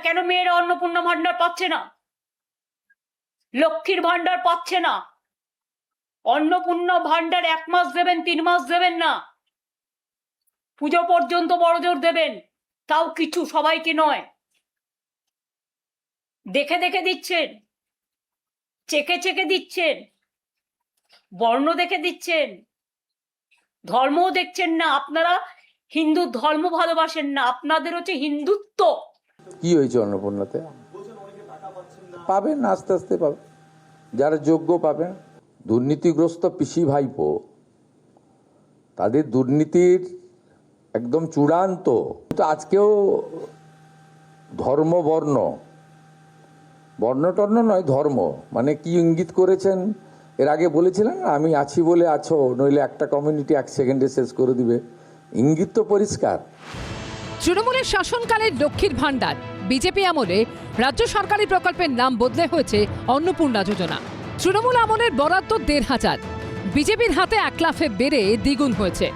কেন মেয়েরা অন্নপূর্ণা ভান্ডার পাচ্ছে না, লক্ষ্মীর ভান্ডার পাচ্ছে না? অন্নপূর্ণা ভান্ডার 1 মাস দেবেন, 3 মাস দেবেন না, পুজো পর্যন্ত বড়জোর দেবেন, তাও কিছু, সবাইকে নয়। দেখে দেখে দিচ্ছেন, চেকে চেকে দিচ্ছেন, বর্ণ দেখে দিচ্ছেন, ধর্মও দেখছেন না। আপনারা হিন্দু ধর্ম ভালোবাসেন না, আপনাদের হচ্ছে হিন্দুত্ব। কি হয়েছে অন্নপূর্ণাতে? পাবেন, আস্তে আস্তে পাবেন, যারা যোগ্য পাবেন। দুর্নীতিগ্রস্ত পিসি ভাইপো, তাদের দুর্নীতির একদম চূড়ান্ত। কিন্তু আজকেও ধর্ম বর্ণ, বর্ণ টর্ণ নয়, ধর্ম মানে কি ইঙ্গিত করেছেন? এর আগে বলেছিলেন আমি আছি বলে আছো, নইলে একটা কমিউনিটি 1 সেকেন্ডে শেষ করে দিবে। ইঙ্গিত তো পরিষ্কার। তৃণমূলের শাসনকালে লক্ষ্মীর ভান্ডার, বিজেপি আমলে রাজ্য সরকারি প্রকল্পের নাম বদলে হয়েছে অন্নপূর্ণা যোজনা। তৃণমূল আমলের বরাদ্দ 1,500, বিজেপির হাতে 1 লাফে বেড়ে দ্বিগুণ হয়েছে।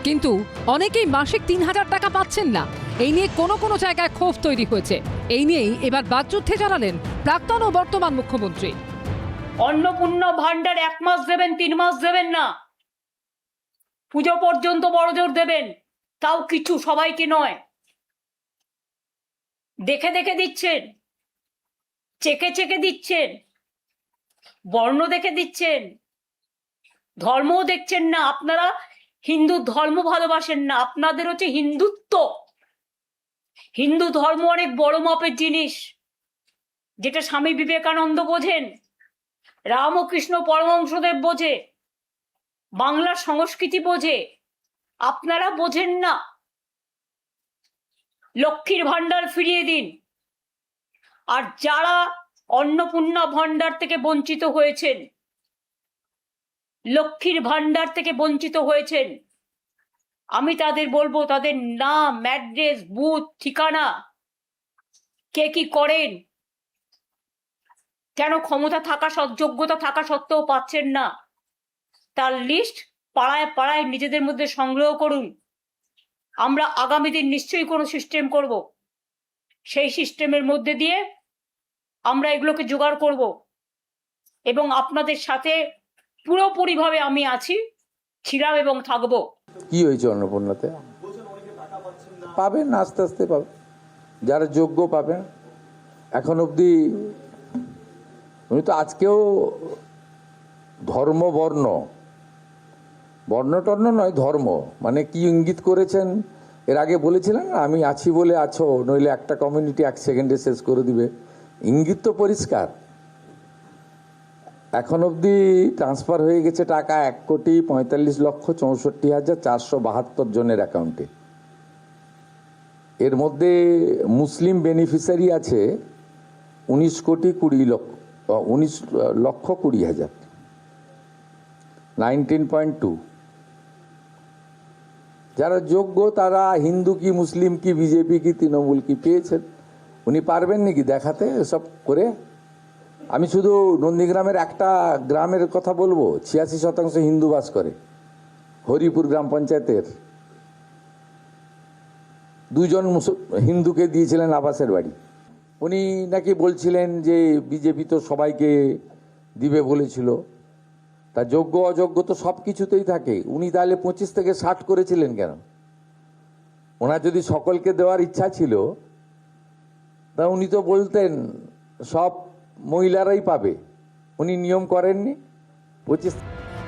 কিন্তু অনেকেই মাসিক 3,000 টাকা পাচ্ছেন না। এই নিয়ে কোনো কোনো জায়গায় ক্ষোভ তৈরি হয়েছে। এই নিয়েই এবার বাকযুদ্ধে জড়ালেন প্রাক্তন ও বর্তমান মুখ্যমন্ত্রী। অন্নপূর্ণা ভান্ডার 1 মাস দেবেন, 3 মাস দেবেন না, পুজো পর্যন্ত বড়জোর দেবেন, তাও কিছু, সবাইকে নয়। দেখে দেখে দিচ্ছেন, চেকে চেকে দিচ্ছেন, বর্ণ দেখে দিচ্ছেন, ধর্মও দেখছেন না। আপনারা হিন্দু ধর্ম ভালোবাসেন না, আপনাদের হচ্ছে হিন্দুত্ব। হিন্দু ধর্ম অনেক বড় মাপের জিনিস, যেটা স্বামী বিবেকানন্দ বোঝেন, রামকৃষ্ণ পরমহংসদেব বোঝে, বাংলার সংস্কৃতি বোঝে, আপনারা বোঝেন না। লক্ষ্মীর ভান্ডার ফিরিয়ে দিন। আর যারা অন্নপূর্ণা ভান্ডার থেকে বঞ্চিত হয়েছেন, লক্ষ্মীর ভান্ডার থেকে বঞ্চিত হয়েছেন, আমি তাদের বলবো, তাদের নাম, অ্যাড্রেস, বুথ, ঠিকানা, কে কি করেন, কেন ক্ষমতা থাকা, যোগ্যতা থাকা সত্ত্বেও পাচ্ছেন না, তার লিস্ট পাড়ায় পাড়ায় নিজেদের মধ্যে সংগ্রহ করুন। আমরা আগামী দিন নিশ্চয়ই কোনো সিস্টেম করব, সেই সিস্টেমের মধ্যে দিয়ে আমরা এগুলোকে জোগাড় করব, এবং আপনাদের সাথে পুরোপুরিভাবে আমি আছি, ছিলাম এবং থাকবো। কি হয়েছে অন্নপূর্ণাতে? পাবেন, আস্তে আস্তে পাবেন, যারা যোগ্য পাবেন। এখন অবধি উনি তো আজকেও ধর্ম বর্ণ, বর্ণ টর্ণ নয়, ধর্ম মানে কি ইঙ্গিত করেছেন? এর আগে বলেছিলেন আমি আছি বলে আছো, নইলে একটা কমিউনিটি 1 সেকেন্ডে শেষ করে দিবে। ইঙ্গিত তো পরিষ্কার। এখন অবধি ট্রান্সফার হয়ে গেছে টাকা 1,45,64,472 জনের অ্যাকাউন্টে। এর মধ্যে মুসলিম বেনিফিশিয়ারি আছে 19,20,00,000, 19.2। যারা যোগ্য তারা হিন্দু কি মুসলিম কি বিজেপি কি তৃণমূল কি পেয়েছেন। উনি পারবেন নাকি দেখাতে এসব করে? আমি শুধু নন্দীগ্রামের একটা গ্রামের কথা বলবো, 86% হিন্দু বাস করে, হরিপুর গ্রাম পঞ্চায়েতের। 2 জন হিন্দুকে দিয়েছিলেন আবাসের বাড়ি। উনি নাকি বলছিলেন যে বিজেপি তো সবাইকে দিবে বলেছিল। তা যোগ্য অযোগ্য তো সব কিছুতেই থাকে। উনি তাহলে 25 থেকে 60 করেছিলেন কেন? ওনার যদি সকলকে দেওয়ার ইচ্ছা ছিল, তা উনি তো বলতেন সব মহিলারাই পাবে। উনি নিয়ম করেননি। 25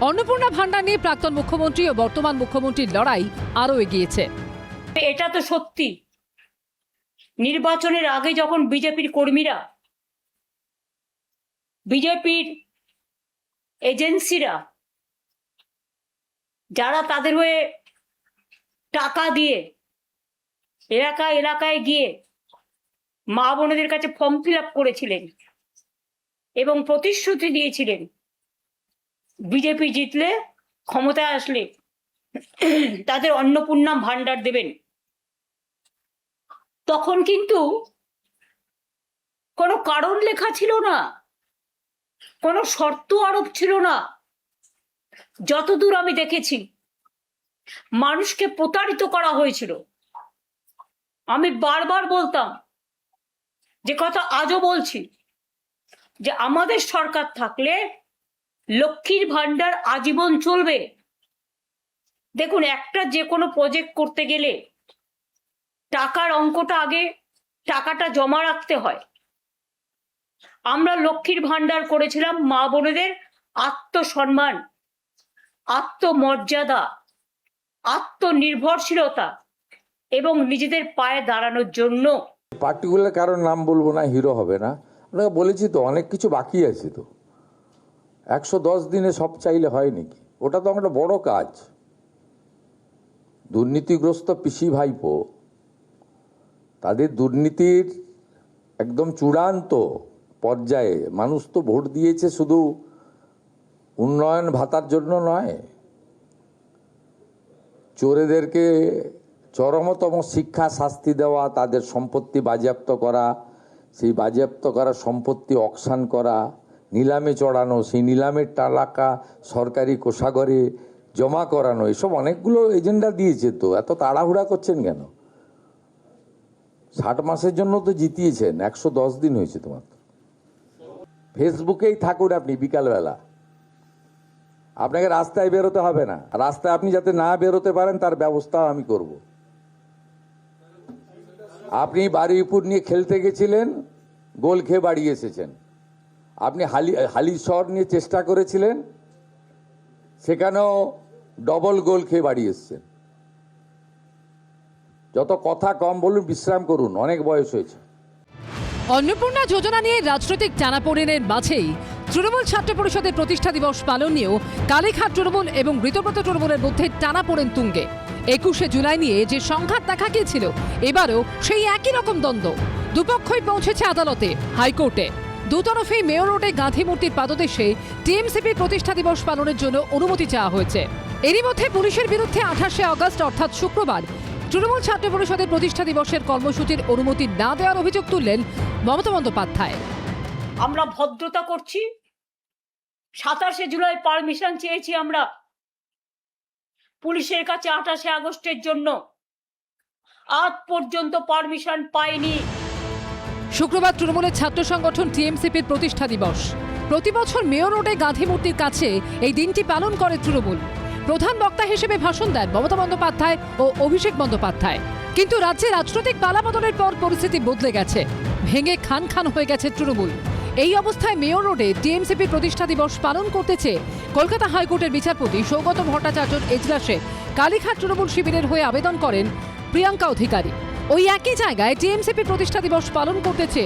অন্নপূর্ণা ভান্ডার নিয়ে প্রাক্তন মুখ্যমন্ত্রী ও বর্তমান মুখ্যমন্ত্রীর লড়াই আরও এগিয়েছে। এটা তো সত্যি, নির্বাচনের আগে যখন বিজেপির কর্মীরা, বিজেপির এজেন্সিরা, যারা তাদের হয়ে টাকা দিয়ে এলাকায় এলাকায় গিয়ে মা বোনেদের কাছে ফর্ম ফিল আপ করেছিলেন এবং প্রতিশ্রুতি দিয়েছিলেন বিজেপি জিতলে, ক্ষমতায় আসলে তাদের অন্নপূর্ণা ভান্ডার দেবেন, তখন কিন্তু কোনো কারণ লেখা ছিল না, কোনো শর্ত আরোপ ছিল না। যতদূর আমি দেখেছি, মানুষকে প্রতারিত করা হয়েছিল। আমি বারবার বলতাম যে কথা আজও বলছি, যে আমাদের সরকার থাকলে লক্ষ্মীর ভান্ডার আজীবন চলবে। দেখুন, একটা যে কোনো প্রজেক্ট করতে গেলে টাকার অঙ্কটা আগে, টাকাটা জমা রাখতে হয়। আমরা লক্ষ্মীর ভান্ডার করেছিলাম মা বোনেদের আত্মসম্মান, আত্মমর্যাদা, আত্মনির্ভরশীলতা এবং নিজেদের পায়ে দাঁড়ানোর জন্য। পার্টিকুলার কারোর নাম বলবো না, হিরো হবে না। আপনাকে বলেছি তো অনেক কিছু বাকি আছে। তো 110 দিনে সব চাইলে হয় নাকি? ওটা তো একটা বড় কাজ। দুর্নীতিগ্রস্ত পিসি ভাইপো, তাদের দুর্নীতির একদম চূড়ান্ত পর্যায়ে মানুষ তো ভোট দিয়েছে শুধু উন্নয়ন ভাতার জন্য নয়, চোরেদেরকে চরমতম শিক্ষা শাস্তি দেওয়া, তাদের সম্পত্তি বাজেয়াপ্ত করা, সেই বাজেয়াপ্ত করা সম্পত্তি অকশন করা, নিলামে চড়ানো, সেই নিলামের টাকা সরকারি কোষাগারে জমা করানো, এসব অনেকগুলো এজেন্ডা দিয়েছে। তো এত তাড়াহুড়া করছেন কেন? 60 মাসের জন্য তো জিতিয়েছেন, 110 দিন হয়েছে তোমার। ফেসবুকেই থাকুন আপনি বিকালবেলা, আপনাকে রাস্তায় বেরোতে হবে না। রাস্তায় আপনি যাতে না বেরোতে পারেন তার ব্যবস্থা আমি করব। আপনি বাড়ির উপর নিয়ে খেলতে গেছিলেন, গোল খেয়ে বাড়ি এসেছেন। আপনি হালিশহর নিয়ে চেষ্টা করেছিলেন, সেখানেও ডবল গোল খেয়ে বাড়ি এসেছেন। যত কথা কম বলুন, বিশ্রাম করুন, অনেক বয়স হয়েছে। অন্নপূর্ণা যোজনা নিয়ে রাজনৈতিক টানাপোড়েনের মাঝেই তৃণমূল ছাত্র পরিষদের প্রতিষ্ঠা দিবস পালন নিয়েও কালীঘাট তৃণমূল এবং ঋতব্রত তৃণমূলের মধ্যে টানাপোড়েন তুঙ্গে। 21শে জুলাই নিয়ে যে সংঘাত দেখা গিয়েছিল, এবারও সেই একই রকম দ্বন্দ্ব। দুপক্ষই পৌঁছেছে আদালতে, হাইকোর্টে। দুতরফেই মেয়র রোডে গাঁধী মূর্তির পাদদেশে টিএমসিপি প্রতিষ্ঠা দিবস পালনের জন্য অনুমতি চাওয়া হয়েছে। এরই মধ্যে পুলিশের বিরুদ্ধে 28শে আগস্ট অর্থাৎ শুক্রবার তৃণমূল ছাত্র পরিষদের প্রতিষ্ঠা দিবসের কর্মসূচির অনুমতি না দেওয়ার অভিযোগ তুললেন মমতা বন্দ্যোপাধ্যায়। আমরা ভদ্রতা করছি, 27শে জুলাই পারমিশন চেয়েছি আমরা পুলিশের কাছে 28শে আগস্টের জন্য, আজ পর্যন্ত পারমিশন পাইনি। শুক্রবার তৃণমূলের ছাত্র সংগঠন টিএমসিপির প্রতিষ্ঠা দিবস। প্রতি বছর মেয়র রোডে গাঁধী মূর্তির কাছে এই দিনটি পালন করে তৃণমূল। প্রধান বক্তা হিসেবে ভাষণ দেন মমতা বন্দ্যোপাধ্যায় ও অভিষেক বন্দ্যোপাধ্যায়। কিন্তু রাজ্যে রাজনৈতিক পালাবদলের পর পরিস্থিতি বদলে গেছে, ভেঙে খান খান হয়ে গেছে তৃণমূল। এই অবস্থায় মেয়র রোডে টিএমসিপি প্রতিষ্ঠা দিবস পালন করতেছে কলকাতা হাইকোর্টের বিচারপতি সৌগত ভট্টাচার্যর এজলাসে কালীঘাট তৃণমূল শিবিরের হয়ে আবেদন করেন প্রিয়াঙ্কা অধিকারী। ওই একই জায়গায় টিএমসিপি প্রতিষ্ঠা দিবস পালন করতেছে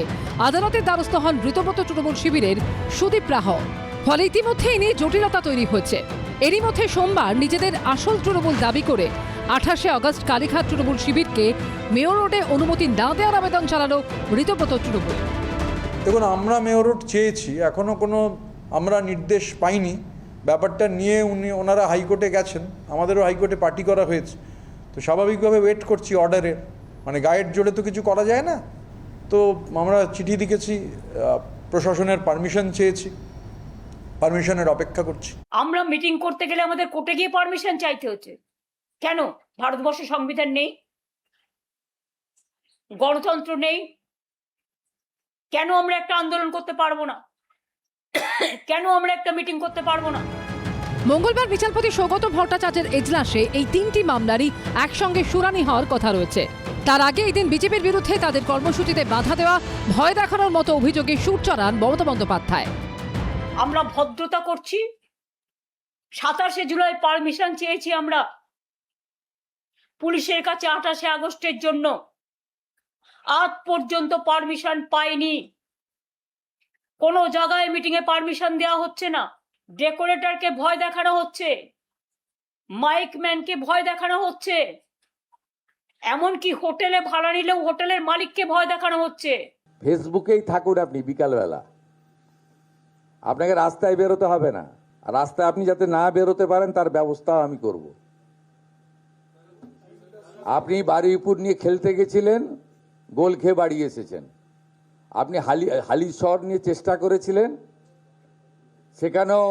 আদালতের দ্বারস্থ হন ঋতব্রত তৃণমূল শিবিরের সুদীপ রাহ। ফলে ইতিমধ্যে এ নিয়ে জটিলতা তৈরি হয়েছে। এরই মধ্যে সোমবার নিজেদের আসল তৃণমূল দাবি করে 28শে আগস্ট কালীঘাট তৃণমূল শিবিরকে মেয়র রোডে অনুমতি না দেওয়ার আবেদন চালানো ঋতব্রত তৃণমূল। দেখুন, আমরা মেয়র রোড চেয়েছি, এখনও কোনো আমরা নির্দেশ পাইনি। ব্যাপারটা নিয়ে ওনারা হাইকোর্টে গেছেন, আমাদেরও হাইকোর্টে পার্টি করা হয়েছে। তো স্বাভাবিকভাবে ওয়েট করছি অর্ডারের, মানে গায়ের জোরে তো কিছু করা যায় না। তো আমরা চিঠি লিখেছি, প্রশাসনের পারমিশন চেয়েছি, পারমিশনের অপেক্ষা করছি। আমরা মিটিং করতে গেলে আমাদের কোর্টে গিয়ে পারমিশন চাইতে হচ্ছে কেন? ভারতবর্ষে সংবিধান নেই? গণতন্ত্র নেই? কেন আমরা একটা আন্দোলন করতে পারবো না? কেন আমরা একটা মিটিং করতে পারবো না? মঙ্গলবার বিচারপতি সৌগত ভট্টাচার্যের এজলাসে এই তিনটি মামলারই একসঙ্গে শুনানি হওয়ার কথা রয়েছে। তার আগে এই দিন বিজেপির বিরুদ্ধে তাদের কর্মসূচিতে বাধা দেওয়া, ভয় দেখানোর মতো অভিযোগে সুর চড়ান মমতা বন্দ্যোপাধ্যায়। আমরা ভদ্রতা করছি, 27শে জুলাই পারমিশন চেয়েছি আমরা পুলিশের কাছে 28শে আগস্টের জন্য, আজ পর্যন্ত পারমিশন পাইনি। কোনো জায়গায় মিটিং এ পারমিশন দেওয়া হচ্ছে না। ডেকোরেটরকে ভয় দেখানো হচ্ছে, মাইক ম্যানকে ভয় দেখানো হচ্ছে, এমনকি হোটেলে ভাড়া নিলেও হোটেলের মালিককে ভয় দেখানো হচ্ছে। ফেসবুকেই থাকুন আপনি বিকালবেলা, আপনাকে রাস্তায় বেরোতে হবে না। রাস্তায় আপনি যাতে না বেরোতে পারেন তার ব্যবস্থা আমি করব। আপনি বাড়ির উপর নিয়ে খেলতে গেছিলেন, গোল খেয়ে বাড়ি এসেছেন। আপনি হালিশহর নিয়ে চেষ্টা করেছিলেন, সেখানেও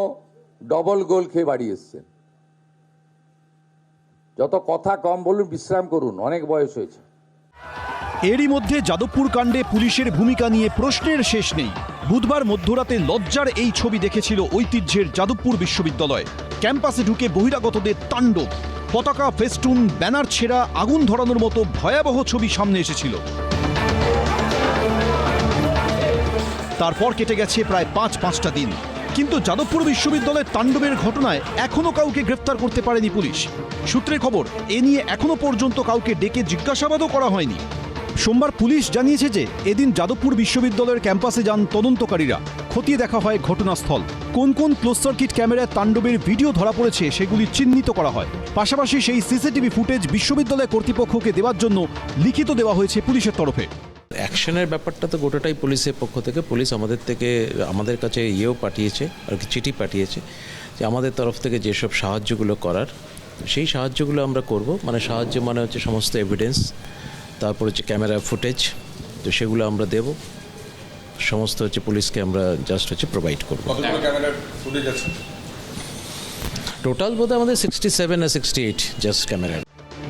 ডবল গোল খেয়ে বাড়ি এসেছেন। যত কথা কম বলুন, বিশ্রাম করুন, অনেক বয়স হয়েছে। এরই মধ্যে যাদবপুর কাণ্ডে পুলিশের ভূমিকা নিয়ে প্রশ্নের শেষ নেই। বুধবার মধ্যরাতে লজ্জার এই ছবি দেখেছিল ঐতিহ্যের যাদবপুর বিশ্ববিদ্যালয়। ক্যাম্পাসে ঢুকে বহিরাগতদের তাণ্ডব, পতাকা, ফেস্টুন, ব্যানার ছেঁড়া, আগুন ধরানোর মতো ভয়াবহ ছবি সামনে এসেছিল। তারপর কেটে গেছে প্রায় পাঁচটা দিন, কিন্তু যাদবপুর বিশ্ববিদ্যালয়ের তাণ্ডবের ঘটনায় এখনো কাউকে গ্রেফতার করতে পারেনি পুলিশ। সূত্রের খবর, এ নিয়ে এখনো পর্যন্ত কাউকে ডেকে জিজ্ঞাসাবাদও করা হয়নি। সোমবার পুলিশ জানিয়েছে যে এদিন যাদবপুর বিশ্ববিদ্যালয়ের ক্যাম্পাসে যান তদন্তকারীরা। খতিয়ে দেখা হয় ঘটনাস্থল। কোন কোন ক্লোজ সার্কিট ক্যামেরায় তাণ্ডবের ভিডিও ধরা পড়েছে সেগুলি চিহ্নিত করা হয়। পাশাপাশি সেই সিসিটিভি ফুটেজ বিশ্ববিদ্যালয় কর্তৃপক্ষকে দেওয়ার জন্য লিখিত দেওয়া হয়েছে পুলিশের তরফে। অ্যাকশনের ব্যাপারটা তো গোটাটাই পুলিশের পক্ষ থেকে, পুলিশ আমাদের কাছে পাঠিয়েছে আর কি, চিঠি পাঠিয়েছে যে আমাদের তরফ থেকে যেসব সাহায্যগুলো করার সেই সাহায্যগুলো আমরা করব। মানে সাহায্য মানে হচ্ছে সমস্ত এভিডেন্স, তারপর হচ্ছে ক্যামেরা ফুটেজ, তো সেগুলো আমরা দেব সমস্ত হচ্ছে পুলিশকে আমরা জাস্ট হচ্ছে প্রোভাইড করবো। টোটাল বোধহয় আমাদের 67 আর 68 জাস্ট ক্যামেরা।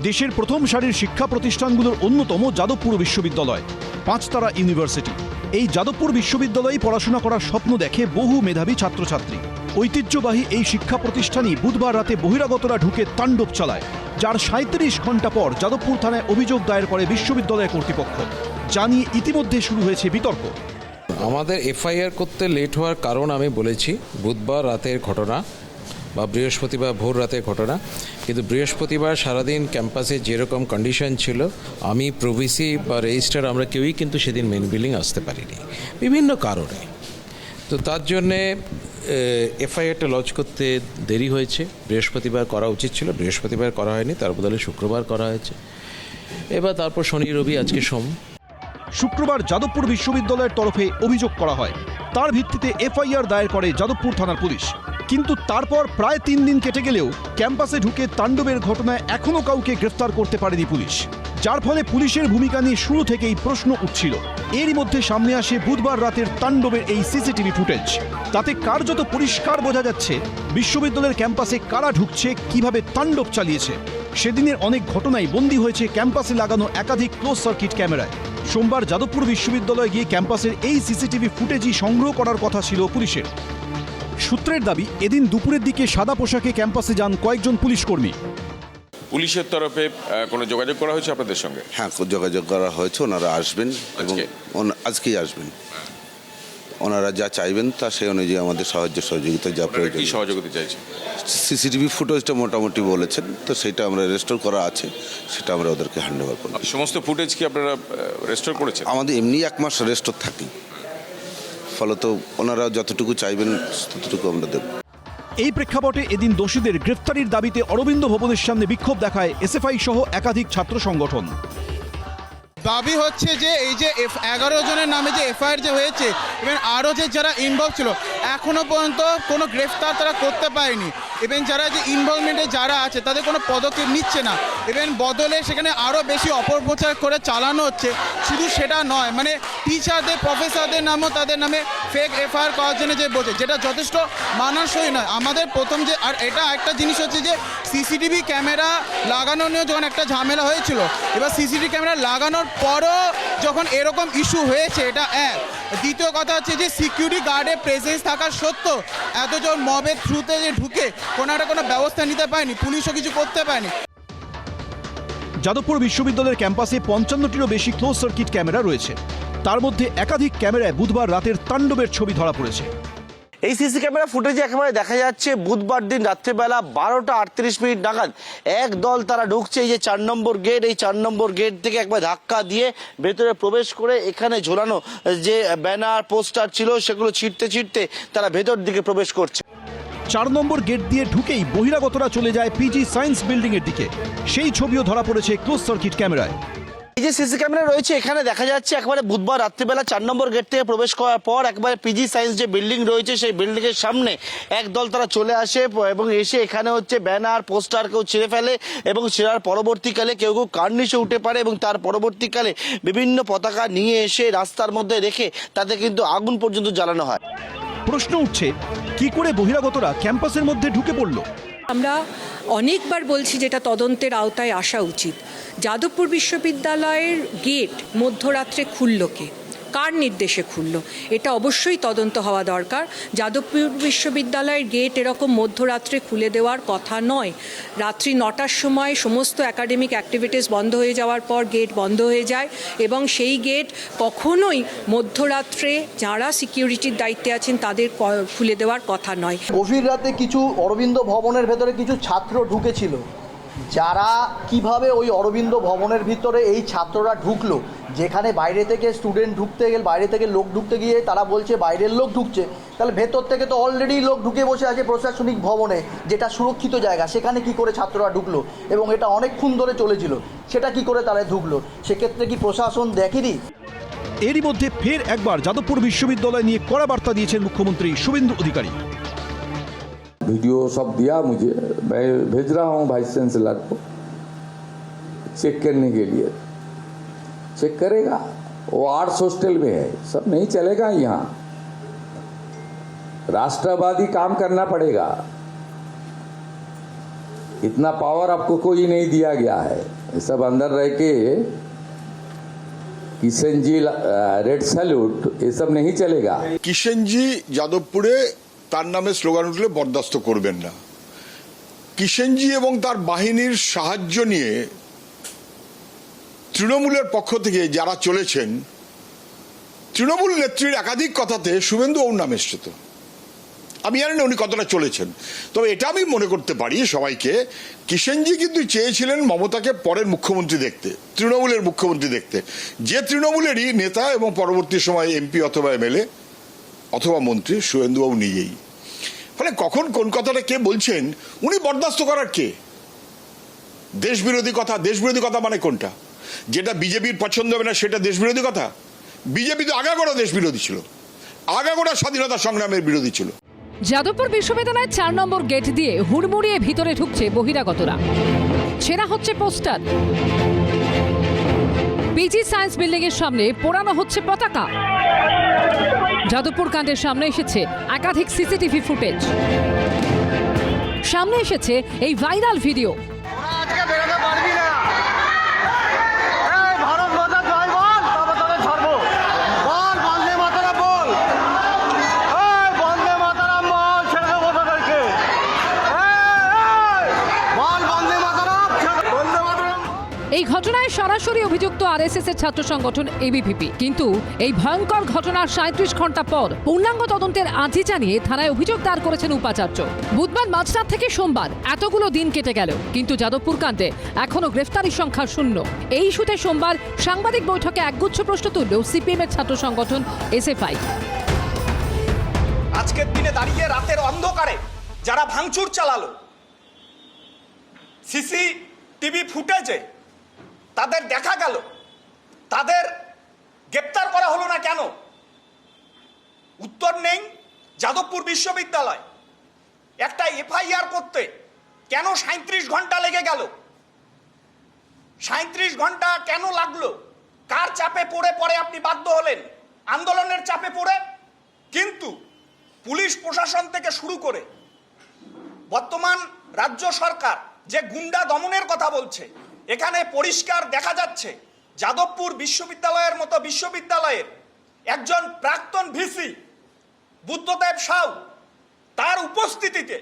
দেশের প্রথম সারির শিক্ষা প্রতিষ্ঠানগুলোর অন্যতম যাদবপুর বিশ্ববিদ্যালয়, 5 তারা ইউনিভার্সিটি। এই যাদবপুর বিশ্ববিদ্যালয়ে পড়াশোনা করার স্বপ্ন দেখে বহু মেধাবী ছাত্রছাত্রী। ঐতিহ্যবাহী এই শিক্ষা প্রতিষ্ঠানই বুধবার রাতে বহিরাগতরা ঢুকে তাণ্ডব চালায়, যার 37 ঘন্টা পর যাদবপুর থানায় অভিযোগ দায়ের করে বিশ্ববিদ্যালয় কর্তৃপক্ষ। জানিয়ে ইতিমধ্যে শুরু হয়েছে বিতর্ক। আমাদের এফআইআর করতে লেট হওয়ার কারণ আমি বলেছি বুধবার রাতের ঘটনা বা বৃহস্পতিবার ভোর রাতের ঘটনা, কিন্তু বৃহস্পতিবার সারাদিন ক্যাম্পাসে যেরকম কন্ডিশন ছিল, আমি প্রভিসি বা রেজিস্ট্রার আমরা কেউই কিন্তু সেদিন মেন বিল্ডিং আসতে পারিনি বিভিন্ন কারণে। তো তার জন্যে এফআইআরটা লঞ্চ করতে দেরি হয়েছে। বৃহস্পতিবার করা উচিত ছিল, বৃহস্পতিবার করা হয়নি, তার বদলে শুক্রবার করা হয়েছে। এবার তারপর শনি রবি, আজকে সোম। শুক্রবার যাদবপুর বিশ্ববিদ্যালয়ের তরফে অভিযোগ করা হয়। তার ভিত্তিতে এফআইআর দায়ের করে যাদবপুর থানার পুলিশ। কিন্তু তারপর প্রায় 3 দিন কেটে গেলেও ক্যাম্পাসে ঢুকে তাণ্ডবের ঘটনায় এখনো কাউকে গ্রেফতার করতে পারেনি পুলিশ, যার ফলে পুলিশের ভূমিকা নিয়ে শুরু থেকেই প্রশ্ন উঠছিল। এরই মধ্যে সামনে আসে বুধবার রাতের তাণ্ডবের এই সিসিটিভি ফুটেজ। তাতে কার্যত পরিষ্কার বোঝা যাচ্ছে বিশ্ববিদ্যালয়ের ক্যাম্পাসে কারা ঢুকছে, কিভাবে তাণ্ডব চালিয়েছে। সেদিনের অনেক ঘটনাই বন্দী হয়েছে ক্যাম্পাসে লাগানো একাধিক ক্লোজ সার্কিট ক্যামেরায়। সোমবার যাদবপুর বিশ্ববিদ্যালয়ে গিয়ে ক্যাম্পাসের এই সিসিটিভি ফুটেজই সংগ্রহ করার কথা ছিল পুলিশের। সূত্রের দাবি, এদিন দুপুরের দিকে সাদা পোশাকে ক্যাম্পাসে যান কয়েকজন পুলিশ কর্মী। পুলিশের তরফে কোনো যোগাযোগ করা হয়েছে আপনাদের সঙ্গে? হ্যাঁ, যোগাযোগ করা হয়েছে, ওনারা আসবেন এবং আজকেই আসবেন। ওনারা যা চাইবেন তা সেই অনুযায়ী আমাদের সাহায্য সহযোগিতা যা প্রয়োজন। কি সহযোগিতা চাইছে? সিসিটিভি ফুটেজটা মোটামুটি বলেছেন, তো সেটা আমরা রেস্টোর করা আছে, সেটা আমরা ওদেরকে হ্যান্ড ওভার করব। সমস্ত ফুটেজ কি আপনারা রেস্টোর করেছেন? আমাদের এমনি 1 মাস রেস্টোর থাকি, ফলত ওনারা যতটুকু চাইবেন ততটুকু আমরা দেব। এই প্রেক্ষাপটে এদিন দোষীদের গ্রেফতারির দাবিতে অরবিন্দ ভবনের সামনে বিক্ষোভ দেখায় এসএফআই সহ একাধিক ছাত্র সংগঠন। দাবি হচ্ছে যে এই যে 11 জনের নামে যে এফআইআর যে হয়েছে এবং আরও যে যারা ইনভলভ ছিল এখনও পর্যন্ত কোনো গ্রেফতার তারা করতে পারেনি। এবং যারা যে ইনভলভমেন্টে যারা আছে তাদের কোনো পদক্ষেপ নিচ্ছে না, এবং বদলে সেখানে আরও বেশি অপপ্রচার করে চালানো হচ্ছে। শুধু সেটা নয়, মানে টিচারদের, প্রফেসরদের নামও তাদের নামে ফেক এফআইআর করার জন্য যে বলছে, যেটা যথেষ্ট মানানসই নয়। আমাদের প্রথম যে আর এটা একটা জিনিস হচ্ছে যে সিসিটিভি ক্যামেরা লাগানো নিয়েও যখন একটা ঝামেলা হয়েছিল, এবার সিসিটিভি ক্যামেরা লাগানোর পরও যখন এরকম ইস্যু হয়েছে, এটা এক। দ্বিতীয় কথা হচ্ছে যে সিকিউরিটি গার্ডের প্রেজেন্স থাকা সত্ত্বেও এতজন মবের থ্রুতে যে ঢুকে কোনো ব্যবস্থা নিতে পারেনি, পুলিশও কিছু করতে পারেনি। যাদবপুর বিশ্ববিদ্যালয়ের ক্যাম্পাসে 55টিরও বেশি ক্লোজ সার্কিট ক্যামেরা রয়েছে। তার মধ্যে একাধিক ক্যামেরায় বুধবার রাতের তাণ্ডবের ছবি ধরা পড়েছে। এই সিসি ক্যামেরা ফুটেজে একেবারে দেখা যাচ্ছে বুধবার দিন রাত্রেবেলা 12টা 38 মিনিট নাগাদ এক দল তারা ঢুকছে এই যে 4 নম্বর গেট, এই 4 নম্বর গেট থেকে একবার ধাক্কা দিয়ে ভেতরে প্রবেশ করে এখানে ঝোলানো যে ব্যানার পোস্টার ছিল সেগুলো ছিঁড়তে তারা ভেতর দিকে প্রবেশ করছে। 4 নম্বর গেট দিয়ে ঢুকেই বহিরাগতরা চলে যায় পিজি সায়েন্স বিল্ডিং এর দিকে। সেই ছবিও ধরা পড়েছে ক্লোজ সার্কিট ক্যামেরায়। এই যে সিসি ক্যামেরা রয়েছে এখানে দেখা যাচ্ছে একবারে বুধবার রাত্রিবেলা 4 নম্বর গেট থেকে প্রবেশ করার পর একবারে পিজি সায়েন্স যে বিল্ডিং রয়েছে সেই বিল্ডিং এর সামনে একদল তারা চলে আসে এবং এসে এখানে হচ্ছে ব্যানার পোস্টার কেউ ছিঁড়ে ফেলে এবং ছিঁড়ার পরবর্তীকালে কেউ কার্নিশে উঠে পারে এবং তার পরবর্তীকালে বিভিন্ন পতাকা নিয়ে এসে রাস্তার মধ্যে রেখে তাতে কিন্তু আগুন পর্যন্ত জ্বালানো হয়। প্রশ্ন উঠছে, কি করে বহিরাগতরা ক্যাম্পাসের মধ্যে ঢুকে পড়ল? আমরা অনেকবার বলছি যেটা তদন্তের আওতায় আসা উচিত। যাদবপুর বিশ্ববিদ্যালয়ের গেট মধ্যরাত্রে খুলল কে, কার নির্দেশে খুলল, এটা অবশ্যই তদন্ত হওয়া দরকার। যাদবপুর বিশ্ববিদ্যালয়ের গেট এরকম মধ্যরাত্রে খুলে দেওয়ার কথা নয়। রাত্রি 9টার সময় সমস্ত একাডেমিক অ্যাক্টিভিটিস বন্ধ হয়ে যাওয়ার পর গেট বন্ধ হয়ে যায় এবং সেই গেট কখনোই মধ্যরাত্রে যারা সিকিউরিটির দায়িত্বে আছেন তাদের খুলে দেওয়ার কথা নয়। গভীর রাতে কিছু অরবিন্দ ভবনের ভেতরে কিছু ছাত্র ঢুকেছিল, যারা কিভাবে ওই অরবিন্দ ভবনের ভিতরে এই ছাত্ররা ঢুকলো, যেখানে বাইরে থেকে স্টুডেন্ট ঢুকতে গেলে, বাইরে থেকে লোক ঢুকতে গিয়ে তারা বলছে বাইরের লোক ঢুকছে, তাহলে ভেতর থেকে তো অলরেডি লোক ঢুকে বসে আছে প্রশাসনিক ভবনে, যেটা সুরক্ষিত জায়গা, সেখানে কি করে ছাত্ররা ঢুকলো এবং এটা অনেকক্ষণ ধরে চলেছিল, সেটা কি করে তারা ঢুকলো? সেক্ষেত্রে কি প্রশাসন দেখেনি? এরই মধ্যে ফের একবার যাদবপুর বিশ্ববিদ্যালয় নিয়ে কড়া বার্তা দিয়েছেন মুখ্যমন্ত্রী শুভেন্দু অধিকারী। वीडियो सब दिया मुझे, मैं भेज रहा हूँ वाइस चांसलर को चेक करने के लिए। चेक करेगा, वो आर्ट्स हॉस्टल में है, सब नहीं चलेगा यहाँ। राष्ट्रवादी काम करना पड़ेगा, इतना पावर आपको कोई नहीं दिया गया है। ये सब अंदर रह के किशन जी रेड सैल्यूट, ये सब नहीं चलेगा। किशन जी যাদবপুরে তার নামে স্লোগান উঠলে বরদাস্ত করবেন না। কিষেনজি এবং তার বাহিনীর সাহায্য নিয়ে তৃণমূলের পক্ষ থেকে যারা চলেছেন, তৃণমূল নেত্রীর একাধিক কথাতে শুভেন্দু ওর নাম এসছে। তো আমি জানি না উনি কতটা চলেছেন, তবে এটা আমি মনে করতে পারি সবাইকে, কিষেনজি কিন্তু চেয়েছিলেন মমতাকে পরের মুখ্যমন্ত্রী দেখতে, তৃণমূলের মুখ্যমন্ত্রী দেখতে, যে তৃণমূলেরই নেতা এবং পরবর্তী সময় এমপি অথবা এমএলএ অথবা মন্ত্রী শুভেন্দুবাবু নিজেই। ফলে কখন কোন কথাটা কে বলছেন, উনি বরদাস্ত করার কে? দেশবিরোধী কথা, দেশবিরোধী কথা মানে কোনটা? যেটা বিজেপির পছন্দ হবে না সেটা দেশবিরোধী কথা? বিজেপি তো আগাগোড়া দেশবিরোধী ছিল, আগাগোড়া স্বাধীনতা সংগ্রামের বিরোধী ছিল। যাদবপুর বিশ্ববিদ্যালয়ের 4 নম্বর গেট দিয়ে হুড়মুড়িয়ে ভিতরে ঢুকছে বহিরাগতরা। ছেঁড়া হচ্ছে পোস্টার, পিজি সায়েন্স বিল্ডিং এর সামনে পোড়ানো হচ্ছে পতাকা। যাদবপুর কাণ্ডের সামনে এসেছে একাধিক সিসিটিভি ফুটেজ, সামনে এসেছে এই ভাইরাল ভিডিও। এই ঘটনায় সরাসরি অভিযুক্ত আরএসএস এর ছাত্র সংগঠন এবিভিপি। কিন্তু এই ভয়ঙ্কর ঘটনার 37 ঘন্টা পর পূর্ণাঙ্গ তদন্তের আর্জি জানিয়ে থানায় অভিযোগ দায়ের করেছেন উপাচার্য। বুধবার মাঝরাত থেকে সোমবার এতগুলো দিন কেটে গেল, কিন্তু যাদবপুর কাণ্ডে এখনো গ্রেফতারির সংখ্যা শূন্য। এই ইস্যুতে সোমবার সাংবাদিক বৈঠকে একগুচ্ছ প্রশ্ন তুলল সিপিএম এর ছাত্র সংগঠন এসএফআই। আজকের দিনে দাঁড়িয়ে রাতের অন্ধকারে যারা ভাঙচুর চালালো, সিসিটিভি ফুটেজে তাদের দেখা গেল, তাদের গ্রেপ্তার করা হলো না কেন? উত্তর নেই। যাদবপুর বিশ্ববিদ্যালয় একটা এফআইআর করতে কেন 37 ঘন্টা লেগে গেল? 37 ঘন্টা কেন লাগলো? কার চাপে পড়ে পরে আপনি বাধ্য হলেন? আন্দোলনের চাপে পড়ে। কিন্তু পুলিশ প্রশাসন থেকে শুরু করে বর্তমান রাজ্য সরকার যে গুন্ডা দমনের কথা বলছে, এখানে পরিষ্কার দেখা যাচ্ছে যাদবপুর বিশ্ববিদ্যালয়ের মতো বিশ্ববিদ্যালয়ের একজন প্রাক্তন ভিসি বুদ্ধদেব সাউ, তার উপস্থিতিতে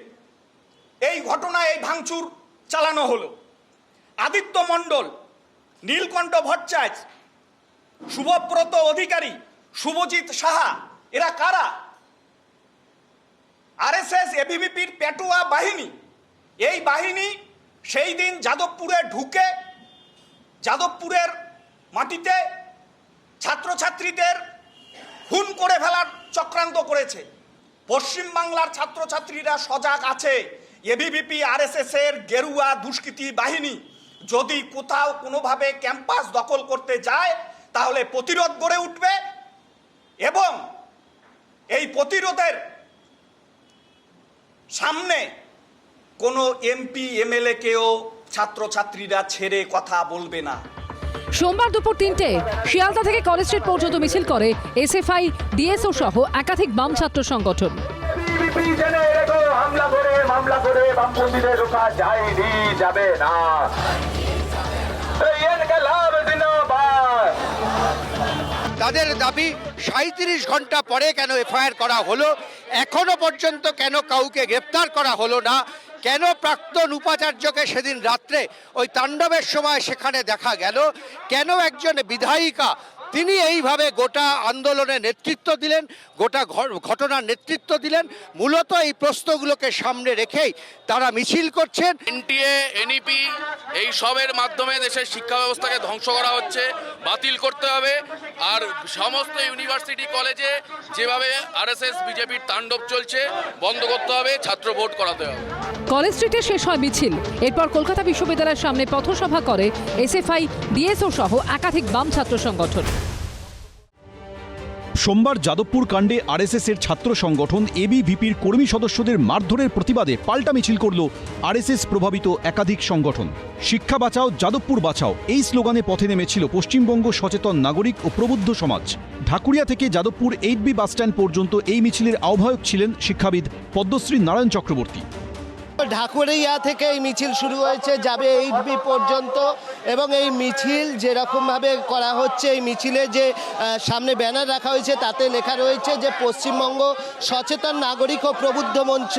এই ঘটনায় এই ভাঙচুর চালানো হলো। আদিত্য মণ্ডল, নীলকণ্ঠ ভট্টাচার্য, শুভব্রত অধিকারী, শুভজিৎ সাহা, এরা কারা? আরএসএস এবিভিপির পেটুয়া বাহিনী। এই বাহিনী সেই দিন যাদবপুরে ঢুকে যাদবপুরের মাটিতে ছাত্রছাত্রীদের খুন করে ফেলার চক্রান্ত করেছে। পশ্চিমবাংলার ছাত্রছাত্রীরা সজাগ আছে। এবিভিপি আরএসএস এর গেরুয়া দুষ্কৃতী বাহিনী যদি কোথাও কোনোভাবে ক্যাম্পাস দখল করতে যায় তাহলে প্রতিরোধ গড়ে উঠবে এবং এই প্রতিরোধের সামনে কোনো এমপি এমএলএ কেও ছাত্রছাত্রীরা ছেড়ে কথা বলবে না। সোমবার দুপুর 3টে শিয়ালদা থেকে কলেজ স্ট্রিট পর্যন্ত মিছিল করে এসএফআই, ডিএসও সহ একাধিক বাম ছাত্র সংগঠন। মামলা করে বামপন্থীদের রোকা যায়নি, যাবে না। তাদের দাবি 37 ঘন্টা পরে কেন এফআইআর করা হলো, এখনো পর্যন্ত কেন কাউকে গ্রেপ্তার করা হলো না, কেন প্রাক্তন উপাচার্যকে সেদিন রাত্রে ওই তাণ্ডবের সময় সেখানে দেখা গেল, কেন একজন বিধায়িকা তিনি এইভাবে গোটা আন্দোলনের নেতৃত্ব দিলেন, গোটা ঘটনার নেতৃত্ব দিলেন। মূলত এই প্রশ্নগুলোকে সামনে রেখেই তারা মিছিল করছেন। এনটিএ, এনইপি এই সবের মাধ্যমে দেশের শিক্ষা ব্যবস্থাকে ধ্বংস করা হচ্ছে, বাতিল করতে হবে। আর সমস্ত ইউনিভার্সিটি কলেজে যেভাবে আরএসএস বিজেপির তাণ্ডব চলছে বন্ধ করতে হবে, ছাত্র ভোট করাতে হবে। কলেজ স্ট্রিটে শেষ হয় মিছিল। এরপর কলকাতা বিশ্ববিদ্যালয়ের সামনে পথসভা করে এসএফআই, ডিএসও সহ একাধিক বাম ছাত্র সংগঠন। সোমবার যাদবপুর কাণ্ডে আরএসএস এর ছাত্র সংগঠন এবিভিপির কর্মী সদস্যদের মারধরের প্রতিবাদে পাল্টা মিছিল করল আরএসএস প্রভাবিত একাধিক সংগঠন। শিক্ষা বাঁচাও, যাদবপুর বাঁচাও এই স্লোগানে পথে নেমেছিল পশ্চিমবঙ্গ সচেতন নাগরিক ও প্রবুদ্ধ সমাজ। ঢাকুরিয়া থেকে যাদবপুর 8B বাসস্ট্যান্ড পর্যন্ত এই মিছিলের আহ্বায়ক ছিলেন শিক্ষাবিদ পদ্মশ্রী নারায়ণ চক্রবর্তী। ঢাকুরিয়া থেকে এই মিছিল শুরু হয়েছে, যাবে 8B পর্যন্ত এবং এই মিছিল যেরকমভাবে করা হচ্ছে, এই মিছিলে যে সামনে ব্যানার রাখা হয়েছে তাতে লেখা রয়েছে যে পশ্চিমবঙ্গ সচেতন নাগরিক ও প্রবুদ্ধ মঞ্চ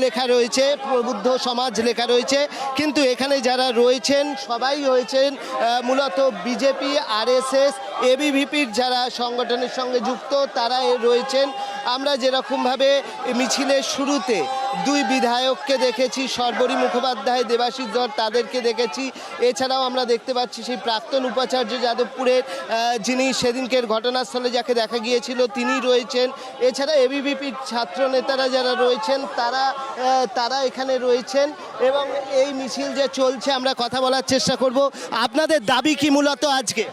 লেখা রয়েছে, প্রবুদ্ধ সমাজ লেখা রয়েছে। কিন্তু এখানে যারা রয়েছেন সবাই রয়েছেন মূলত বিজেপি, আরএসএস, এবিভিপির যারা সংগঠনের সঙ্গে যুক্ত তারা রয়েছেন। আমরা যেরকমভাবে মিছিলের শুরুতে দুই বিধায়ককে দেখেছি, সর্বরী মুখোপাধ্যায়, দেবাশিস ধর, তাদেরকে দেখেছি। এছাড়াও আমরা দেখতে পাচ্ছি সেই প্রাক্তন উপাচার্য যাদবপুরের যিনি সেদিনকের ঘটনাস্থলে যাকে দেখা গিয়েছিল তিনি রয়েছেন। এছাড়া এবিভিপির ছাত্র নেতারা যারা রয়েছেন তারা এখানে রয়েছেন এবং এই মিছিল যে চলছে আমরা কথা বলার চেষ্টা করব। আপনাদের দাবি কি মূলত আজকে?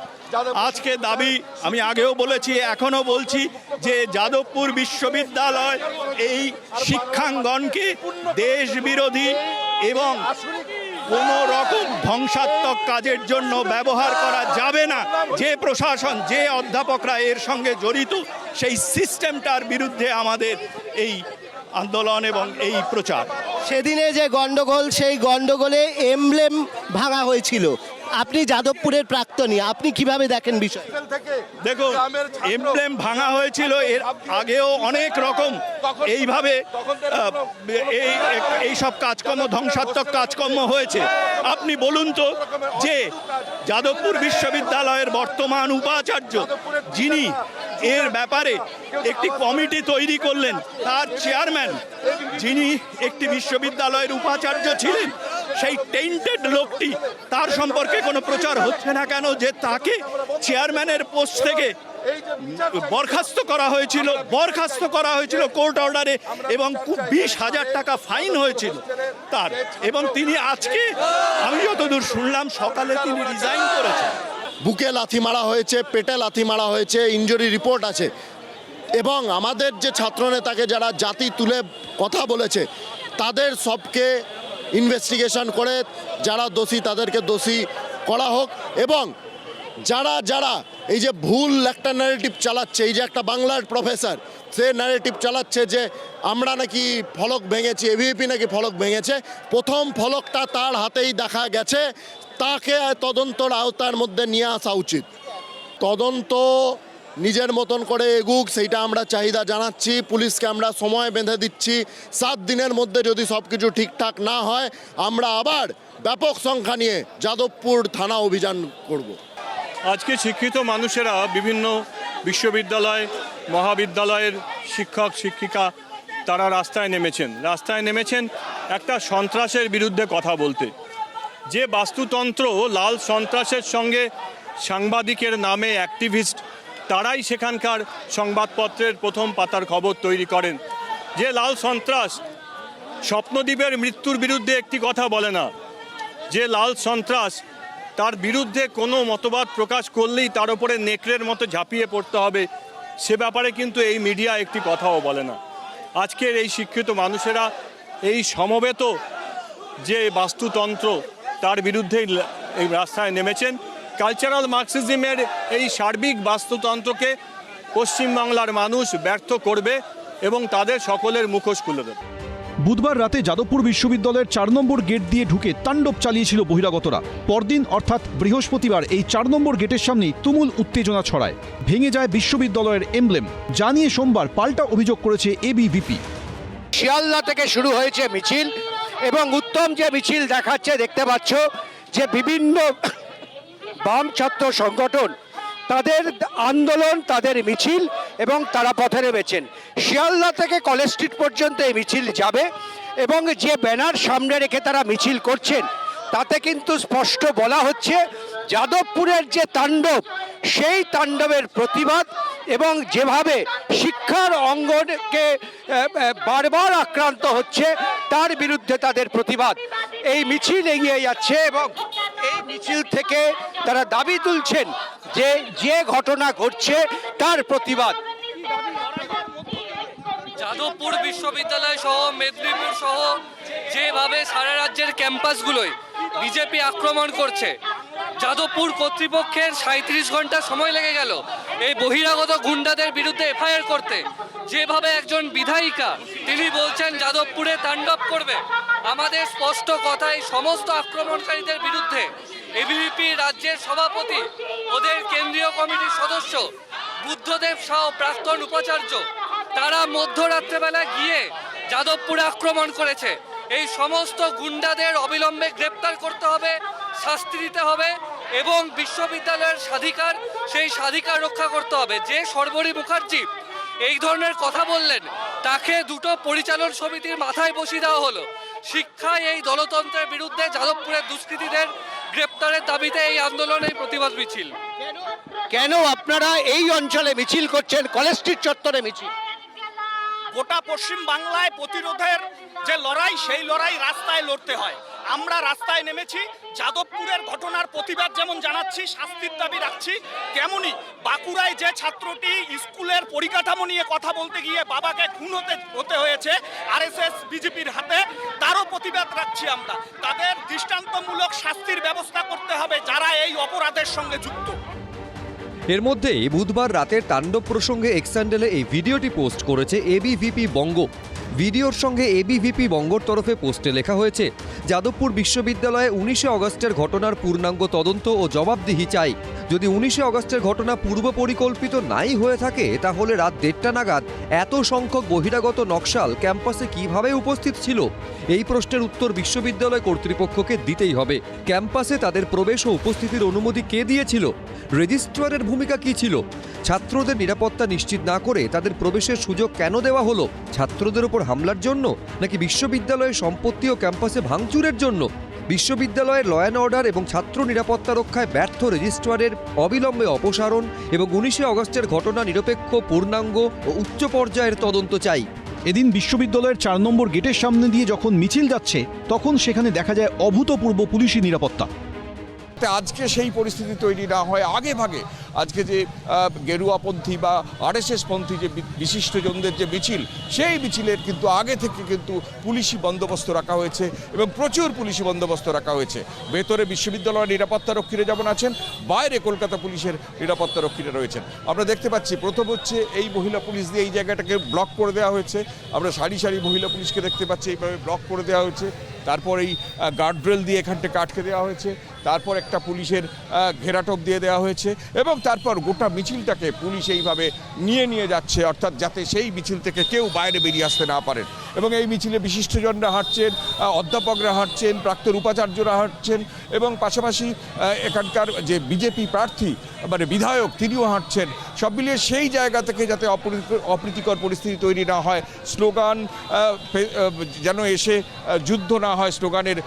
আজকে দাবি আমি আগেও বলেছি, এখনো বলছি যে যাদবপুর বিশ্ববিদ্যালয় এই শিক্ষাঙ্গনকে দেশ বিরোধী এবং কোনো রকম ধ্বংসাত্মক কাজের জন্য ব্যবহার করা যাবে না। যে প্রশাসন, যে অধ্যাপকরা এর সঙ্গে জড়িত সেই সিস্টেমটার বিরুদ্ধে আমাদের এই আন্দোলন এবং এই প্রচার। সেদিনে যে গন্ডগোল, সেই গন্ডগোলে এমব্লেম ভাঙা হয়েছিল। আপনি যাদবপুরের প্রাক্তনী, আপনি কিভাবে দেখেন বিষয়? দেখুন, এমব্লেম ভাঙা হয়েছিল, এর আগেও অনেক রকম এইভাবে এই সব কাজকর্ম, ধ্বংসাত্মক কাজকর্ম হয়েছে। আপনি বলুন তো যে যাদবপুর বিশ্ববিদ্যালয়ের বর্তমান উপাচার্য যিনি এর ব্যাপারে একটি কমিটি তৈরি করলেন, তার চেয়ারম্যান যিনি একটি বিশ্ববিদ্যালয়ের উপাচার্য ছিলেন, সেই টেন্টেড লোকটি, তার সম্পর্কে কোনো প্রচার হচ্ছে না কেন যে তাকে চেয়ারম্যানের পোস্ট থেকে বরখাস্ত করা হয়েছিল কোর্ট অর্ডারে এবং 20,000 টাকা ফাইন হয়েছিল তার, এবং তিনি আজকে আমি যতদূর শুনলাম সকালে তিনি রিজাইন করেছেন। বুকে লাথি মারা হয়েছে, পেটে লাথি মারা হয়েছে, ইনজুরি রিপোর্ট আছে। এবং আমাদের যে ছাত্রনেতাকে যারা জাতি তুলে কথা বলেছে তাদের সবকে ইনভেস্টিগেশন করে যারা দোষী তাদেরকে দোষী করা হোক। এবং যারা এই যে ভুল একটা ন্যারেটিভ চালাচ্ছে, এই যে একটা বাংলার প্রফেসর সে ন্যারেটিভ চালাচ্ছে যে আমরা নাকি ফলক ভেঙেছি, এবিভিপি নাকি ফলক ভেঙেছে, প্রথম ফলকটা তার হাতেই দেখা গেছে, তাকে তদন্তর আওতার মধ্যে নিয়ে আসা উচিত। তদন্ত নিজের মতন করে এগুক, সেইটা আমরা চাহিদা জানাচ্ছি। পুলিশকে আমরা সময় বেঁধে দিচ্ছি, 7 দিনের মধ্যে যদি সব কিছু ঠিকঠাক না হয় আমরা আবার ব্যাপক সংখ্যা নিয়ে যাদবপুর থানা অভিযান করব। আজকে শিক্ষিত মানুষেরা বিভিন্ন বিশ্ববিদ্যালয়, মহাবিদ্যালয়ের শিক্ষক শিক্ষিকা তারা রাস্তায় নেমেছেন একটা সন্ত্রাসের বিরুদ্ধে কথা বলতে। যে বাস্তুতন্ত্র লাল সন্ত্রাসের সঙ্গে সাংবাদিকের নামে অ্যাক্টিভিস্ট তারাই সেখানকার সংবাদপত্রের প্রথম পাতার খবর তৈরি করেন। যে লাল সন্ত্রাস স্বপ্নদ্বীপের মৃত্যুর বিরুদ্ধে একটি কথা বলে না, যে লাল সন্ত্রাস তার বিরুদ্ধে কোনো মতবাদ প্রকাশ করলেই তার উপরে নেকড়ের মতো ঝাঁপিয়ে পড়তে হবে, সে ব্যাপারে কিন্তু এই মিডিয়া একটি কথাও বলে না। আজকের এই শিক্ষিত মানুষেরা এই সমবেত যে বাস্তুতন্ত্র তার বিরুদ্ধেই এই রাস্তায় নেমেছেন। কালচারাল মার্কসিজমের এই সার্বিক বাস্তুতন্ত্রকে পশ্চিমবাংলার মানুষ ব্যর্থ করবে এবং তাদের সকলের মুখোশ খুলে দেবে। বুধবার রাতে যাদবপুর বিশ্ববিদ্যালয়ের 4 নম্বর গেট দিয়ে ঢুকে তাণ্ডব চালিয়েছিল বহিরাগতরা। পরদিন অর্থাৎ বৃহস্পতিবার এই 4 নম্বর গেটের সামনেই তুমুল উত্তেজনা ছড়ায়, ভেঙে যায় বিশ্ববিদ্যালয়ের এমব্লেম। জানিয়ে সোমবার পাল্টা অভিযোগ করেছে এবিভিপি। শিয়ালদা থেকে শুরু হয়েছে মিছিল এবং উত্তম যে মিছিল দেখাচ্ছে, দেখতে পাচ্ছ যে বিভিন্ন বাম ছাত্র সংগঠন তাদের আন্দোলন, তাদের মিছিল এবং তারা পথে নেমেছেন। শিয়ালদা থেকে কলেজ স্ট্রিট পর্যন্ত এই মিছিল যাবে এবং যে ব্যানার সামনে রেখে তারা মিছিল করছেন তাতে কিন্তু স্পষ্ট বলা হচ্ছে যাদবপুরের যে তাণ্ডব, সেই তাণ্ডবের প্রতিবাদ এবং যেভাবে শিক্ষার অঙ্গনকে বারবার আক্রান্ত হচ্ছে তার বিরুদ্ধে তাদের প্রতিবাদ। এই মিছিল এগিয়ে যাচ্ছে এবং এই মিছিল থেকে তারা দাবি তুলছেন যে ঘটনা ঘটছে তার প্রতিবাদ। যাদবপুর বিশ্ববিদ্যালয় সহ মেদিনীপুর সহ যেভাবে সারা রাজ্যের ক্যাম্পাসগুলোয় বিজেপি আক্রমণ করছে, যাদবপুর কর্তৃপক্ষের 37 ঘন্টা সময় লেগে গেল এই বহিরাগত গুন্ডাদের বিরুদ্ধে এফআইআর করতে। যেভাবে একজন বিধায়িকা তিনি বলছেন যাদবপুরে তাণ্ডব করবে, আমাদের স্পষ্ট কথা এই সমস্ত আক্রমণকারীদের বিরুদ্ধে এবিভিপি রাজ্যের সভাপতি, ওদের কেন্দ্রীয় কমিটির সদস্য বুদ্ধদেব সাহ, প্রাক্তন উপাচার্য, তারা মধ্যরাত্রেবেলা গিয়ে যাদবপুরে আক্রমণ করেছে। এই সমস্ত গুন্ডাদের অবিলম্বে গ্রেপ্তার করতে হবে, শাস্তি দিতে হবে এবং বিশ্ববিদ্যালয়ের স্বাধিকার, সেই স্বাধিকার রক্ষা করতে হবে। যে সর্বরী মুখার্জি এই ধরনের কথা বললেন তাকে দুটো পরিচালন সমিতির মাথায় বসিয়ে দেওয়া হলো। শিক্ষায় এই দলতন্ত্রের বিরুদ্ধে যাদবপুরের দুষ্কৃতীদের গ্রেপ্তারের দাবিতে এই আন্দোলন, এই প্রতিবাদ মিছিল। কেন আপনারা এই অঞ্চলে মিছিল করছেন, কলেজ স্ট্রিট চত্বরে মিছিল? গোটা পশ্চিম বাংলায় প্রতিরোধের যে লড়াই, সেই লড়াই রাস্তায় লড়তে হয়। আমরা রাস্তায় নেমেছি, যাদবপুরের ঘটনার প্রতিবাদ যেমন জানাচ্ছি, শাস্তির দাবি রাখছি, তেমনি বাঁকুড়ায় যে ছাত্রটি স্কুলের পরিকাঠামো নিয়ে কথা বলতে গিয়ে বাবাকে খুন হতে হয়েছে আরএসএস বিজেপির হাতে, তারও প্রতিবাদ রাখছি আমরা। তাদের দৃষ্টান্তমূলক শাস্তির ব্যবস্থা করতে হবে যারা এই অপরাধের সঙ্গে যুক্ত। এর মধ্যেই বুধবার রাতের তাণ্ডব প্রসঙ্গে এক্স হ্যান্ডেলে এই ভিডিওটি পোস্ট করেছে এবিভিপি বঙ্গ। ভিডিওর সঙ্গে এবিভিপি বঙ্গর তরফে পোস্টে লেখা হয়েছে, যাদবপুর বিশ্ববিদ্যালয়ে 19শে অগস্টের ঘটনার পূর্ণাঙ্গ তদন্ত ও জবাবদিহি চাই। যদি 19শে অগস্টের ঘটনা পূর্ব পরিকল্পিত নাই হয়ে থাকে তাহলে রাত 1:30 নাগাদ এত সংখ্যক বহিরাগত নকশাল ক্যাম্পাসে কিভাবে উপস্থিত ছিল? এই প্রশ্নের উত্তর বিশ্ববিদ্যালয় কর্তৃপক্ষকে দিতেই হবে। ক্যাম্পাসে তাদের প্রবেশ ও উপস্থিতির অনুমতি কে দিয়েছিল? রেজিস্ট্রারের ভূমিকা কী ছিল? ছাত্রদের নিরাপত্তা নিশ্চিত না করে তাদের প্রবেশের সুযোগ কেন দেওয়া হলো? ছাত্রদের ওপর হামলার জন্য, নাকি বিশ্ববিদ্যালয়ের সম্পত্তি ও ক্যাম্পাসে ভাঙচুরের জন্য? বিশ্ববিদ্যালয়ের ল অ্যান্ড অর্ডার এবং ছাত্র নিরাপত্তা রক্ষায় ব্যর্থ রেজিস্ট্রারের অবিলম্বে অপসারণ এবং 19শে অগস্টের ঘটনা নিরপেক্ষ, পূর্ণাঙ্গ ও উচ্চ পর্যায়ের তদন্ত চাই। এদিন বিশ্ববিদ্যালয়ের 4 নম্বর গেটের সামনে দিয়ে যখন মিছিল যাচ্ছে তখন সেখানে দেখা যায় অভূতপূর্ব পুলিশি নিরাপত্তা। আজকে সেই পরিস্থিতি তৈরি না হয় আগে ভাগে আজকে যে গেরুয়াপন্থী বা আরএসএস পন্থী যে বিশিষ্টজনদের যে মিছিল, সেই মিছিলের কিন্তু আগে থেকে কিন্তু পুলিশি বন্দোবস্ত রাখা হয়েছে এবং প্রচুর পুলিশি বন্দোবস্ত রাখা হয়েছে। ভেতরে বিশ্ববিদ্যালয়ের নিরাপত্তা রক্ষীরা যেমন আছেন, বাইরে কলকাতা পুলিশের নিরাপত্তা রক্ষীরা রয়েছেন। আমরা দেখতে পাচ্ছি প্রথম হচ্ছে এই মহিলা পুলিশ দিয়ে এই জায়গাটাকে ব্লক করে দেওয়া হয়েছে। আমরা সারি সারি মহিলা পুলিশকে দেখতে পাচ্ছি এইভাবে ব্লক করে দেওয়া হয়েছে। তারপর এই গার্ডরেল দিয়ে এখানটা আটকে দেওয়া হয়েছে। তারপর একটা পুলিশের ঘেরাটোপ দিয়ে দেওয়া হয়েছে এবং তারপর গোটা মিছিলটাকে পুলিশ এইভাবে নিয়ে যাচ্ছে, অর্থাৎ যাতে সেই মিছিল থেকে কেউ বাইরে বেরিয়ে আসতে না পারেন। এবং এই মিছিলে বিশিষ্টজনরা হাঁটছেন, অধ্যাপকরা হাঁটছেন, প্রাক্তন উপাচার্যরা হাঁটছেন এবং পাশাপাশি এখানকার যে বিজেপি প্রার্থী মানে বিধায়ক তিনিও হাঁটছেন। সব মিলিয়ে সেই জায়গা থেকে যাতে অপ্রীতিকর পরিস্থিতি তৈরি না হয়, স্লোগান যেন এসে যুদ্ধ না হয় স্লোগানের